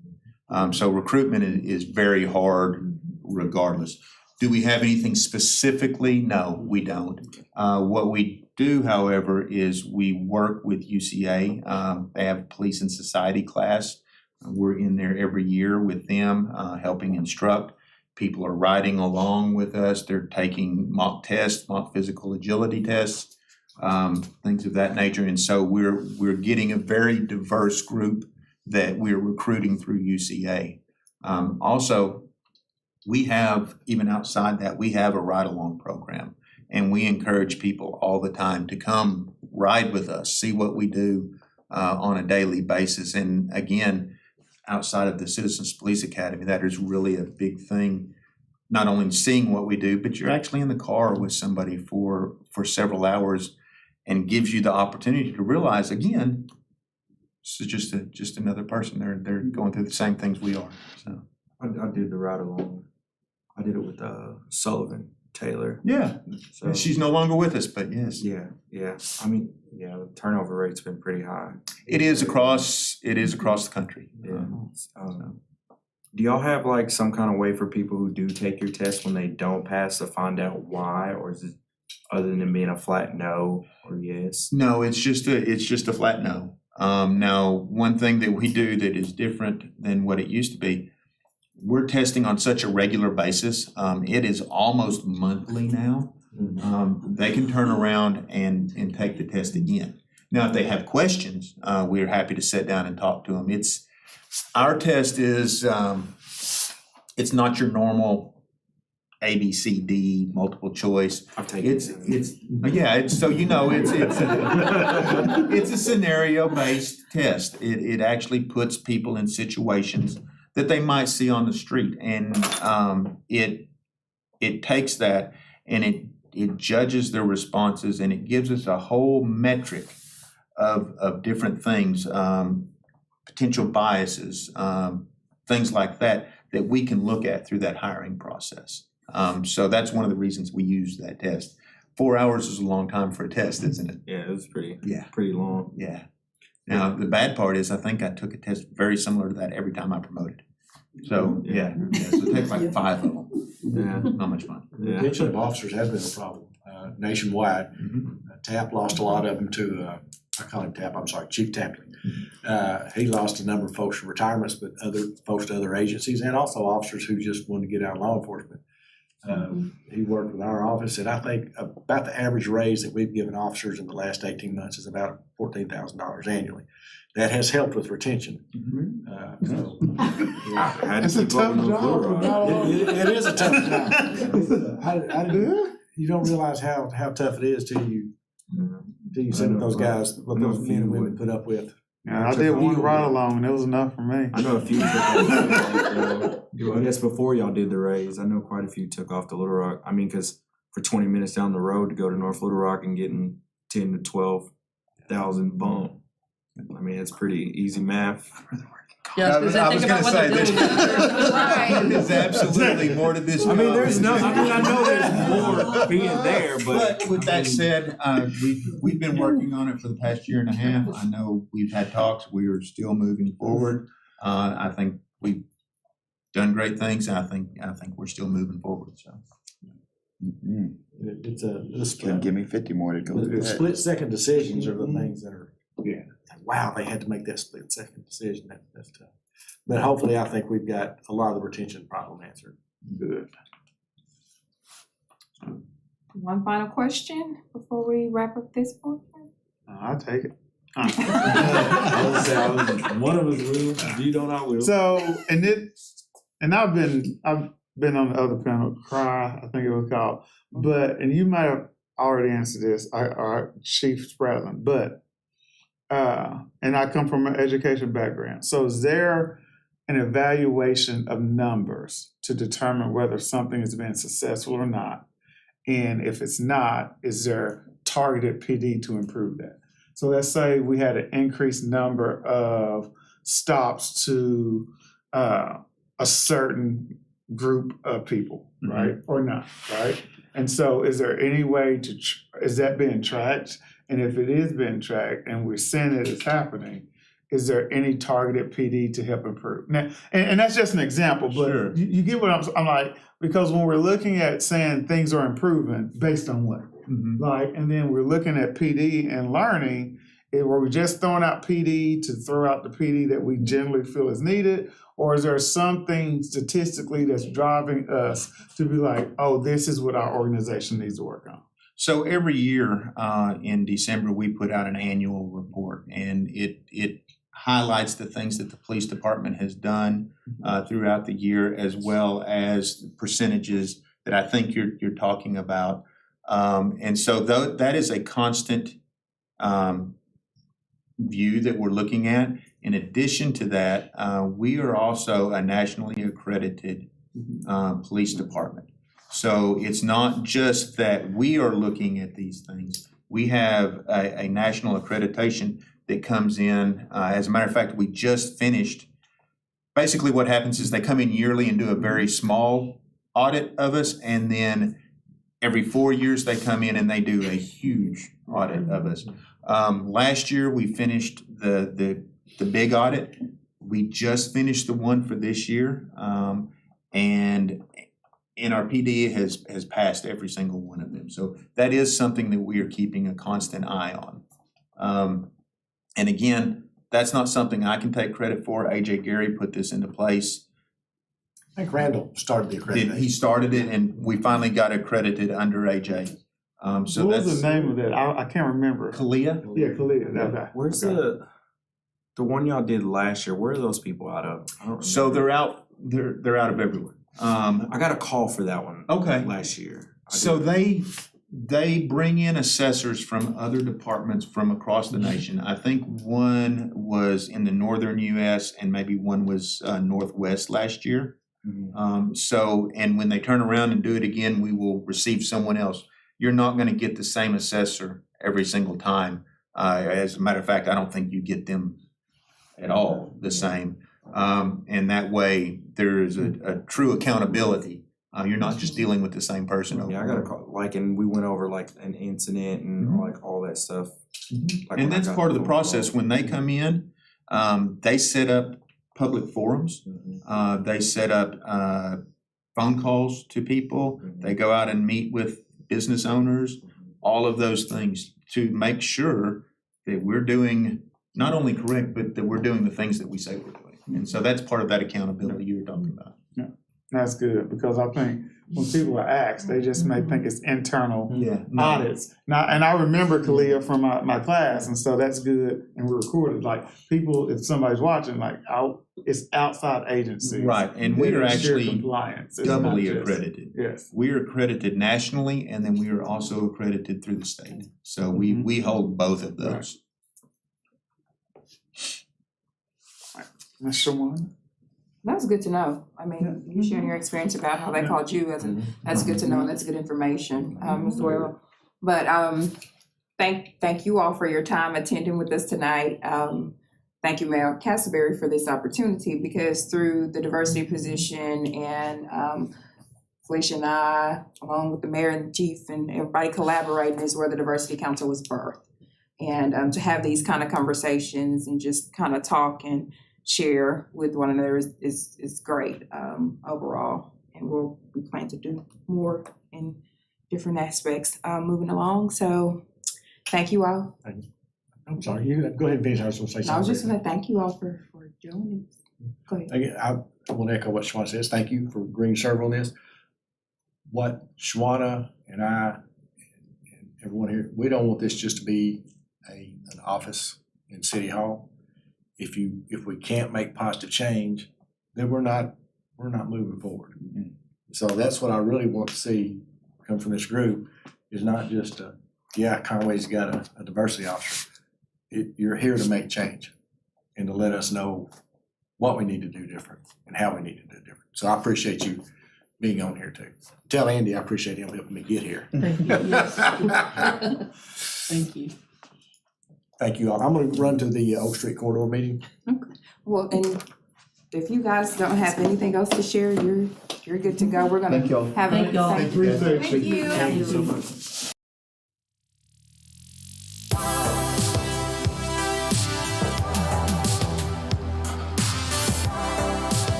So recruitment is very hard regardless. Do we have anything specifically? No, we don't. What we do, however, is we work with UCA. They have a police and society class. We're in there every year with them, helping instruct. People are riding along with us. They're taking mock tests, mock physical agility tests, things of that nature. And so we're getting a very diverse group that we're recruiting through UCA. Also, we have, even outside that, we have a ride-along program. And we encourage people all the time to come ride with us, see what we do on a daily basis. And again, outside of the Citizens Police Academy, that is really a big thing. Not only seeing what we do, but you're actually in the car with somebody for several hours and gives you the opportunity to realize, again, this is just another person. They're going through the same things we are. So I did the ride along. I did it with Sullivan Taylor. yeah, So she's no longer with us, but yes. yeah. I mean, the turnover rate's been pretty high. It is across the country. Yeah. Do y'all have like some kind of way for people who do take your test when they don't pass to find out why, or is it other than being a flat no or yes? No, it's just a flat no. Now, one thing that we do that is different than what it used to be, we're testing on such a regular basis. It is almost monthly now. They can turn around and take the test again. Now, if they have questions, we're happy to sit down and talk to them. Our test is, it's not your normal A, B, C, D, multiple choice. I've taken It's so it's a scenario-based test. It actually puts people in situations that they might see on the street, and it takes that and it judges their responses, and it gives us a whole metric of different things, potential biases, things like that we can look at through that hiring process. So that's one of the reasons we use that test. 4 hours is a long time for a test, isn't it? Yeah, it was pretty pretty long. Yeah. Now, the bad part is I think I took a test very similar to that every time I promoted. So, so it takes like 5 of them. Yeah. Not much fun. The retention of officers has been a problem nationwide. TAP lost a lot of them to, I call him TAP, I'm sorry, Chief Tapley. He lost a number of folks to retirements, but other folks to other agencies, and also officers who just wanted to get out of law enforcement. He worked with our office, and I think about the average raise that we've given officers in the last 18 months is about $14,000 annually. That has helped with retention. It's a tough job. It is a tough job. You don't realize how tough it is till you see what those guys, what those men and women put up with. Yeah, I did one ride along, and it was enough for me. I know a few. I guess before y'all did the raise, I know quite a few took off to Little Rock. I mean, because for 20 minutes down the road to go to North Little Rock and getting 10 to 12,000 bump. I mean, it's pretty easy math. Yeah, I was gonna say, there's absolutely more to this. I mean, job. I know there's more being there, But with that said, we've been working on it for the past year and a half. I know we've had talks. We are still moving forward. I think we've done great things, and I think we're still moving forward. So It's a Split, give me 50 more to go. the split second decisions are the things that are, wow, they had to make that split second decision. That's tough. But hopefully, I think we've got a lot of the retention problem answered. Good. One final question before we wrap up this portion. I'll take it. One of us will, if you don't, I will. So, and I've been on the other panel, Cry, I think it was called, and you might have already answered this, our Chief Spradlin, but, and I come from an education background. So is there an evaluation of numbers to determine whether something has been successful or not? And if it's not, is there targeted PD to improve that? So let's say we had an increased number of stops to a certain group of people, right? Or not, right? And so is there any way is that being tracked? And if it is being tracked and we're seeing it is happening, is there any targeted PD to help improve? Now, and that's just an example, but Sure. you get what I'm like, because when we're looking at saying things are improving, based on what? Like, and then we're looking at PD and learning, were we just throwing out PD to throw out the PD that we generally feel is needed? Or is there something statistically that's driving us to be like, oh, this is what our organization needs to work on? So every year in December, we put out an annual report, and it highlights the things that the police department has done throughout the year, as well as percentages that I think you're talking about. And so that is a constant view that we're looking at. In addition to that, we are also a nationally accredited police department. So it's not just that we are looking at these things. We have a national accreditation that comes in. As a matter of fact, we just finished. Basically what happens is they come in yearly and do a very small audit of us, and then every 4 years they come in and they do a huge audit of us. Last year we finished the big audit. We just finished the one for this year, and our PD has passed every single one of them. So that is something that we are keeping a constant eye on. And again, that's not something I can take credit for. AJ Gary put this into place. I think Randall started the accreditation. He started it, and we finally got accredited under AJ. So What was that's the name of that? I can't remember. Kalia. Yeah, Kalia, okay. Where's Okay. the one y'all did last year? Where are those people out of? I don't remember. So they're out of everywhere. I got a call for that one. Okay. Last year. So they bring in assessors from other departments from across the nation. I think one was in the northern US and maybe one was northwest last year. So, and when they turn around and do it again, we will receive someone else. You're not gonna get the same assessor every single time. As a matter of fact, I don't think you get them at all the same. And that way, there is a true accountability. You're not just dealing with the same person over Yeah, I and got a over. call, like, and we went over like an incident and like all that stuff. Like, when And I that's got part of the phone process. call. When they come in, they set up public forums. They set up phone calls to people. They go out and meet with business owners, all of those things to make sure that we're doing not only correct, but that we're doing the things that we say we're doing. And so that's part of that accountability you were talking about. That's good, because I think when people are asked, they just may think it's internal Yeah. audits. Now, and I remember Kalia from my class, and so that's good, and we recorded, like, people, if somebody's watching, like, it's outside agencies. Right, and that we are ensure actually compliance. It's not doubly just- accredited. Yes. We are accredited nationally, and then we are also accredited through the state. So we hold both of those. Ms. Shawan? That's good to know. I mean, you sharing your experience about how they called you, that's good to know, and that's good information, as well. But, thank you all for your time attending with us tonight. Thank you, Mayor Castleberry, for this opportunity, because through the diversity position and, Felicia and I, along with the mayor and the chief and everybody collaborating, is where the Diversity Council was birthed. And, to have these kind of conversations and just kind of talk and share with one another is great, overall. And we plan to do more in different aspects, moving along. So thank you all. I'm sorry, you go ahead and finish. I was gonna say something. I was just gonna thank you all for joining. Go ahead. Again, I want to echo what Shawana says. Thank you for agreeing to serve on this. What Shawana and I and everyone here, we don't want this just to be an office in City Hall. If we can't make positive change, then we're not moving forward. So that's what I really want to see come from this group, is not just Conway's got a diversity officer. You're here to make change and to let us know what we need to do different and how we need to do it different. So I appreciate you being on here too. Tell Andy I appreciate him helping me get here. Thank you, yes. Thank you. Thank you all. I'm gonna run to the Oak Street Corridor meeting. Well, and if you guys don't have anything else to share, you're good to go. We're gonna Thank y'all. have. Thank y'all. Thank Appreciate you. Thank you. Thank you so much.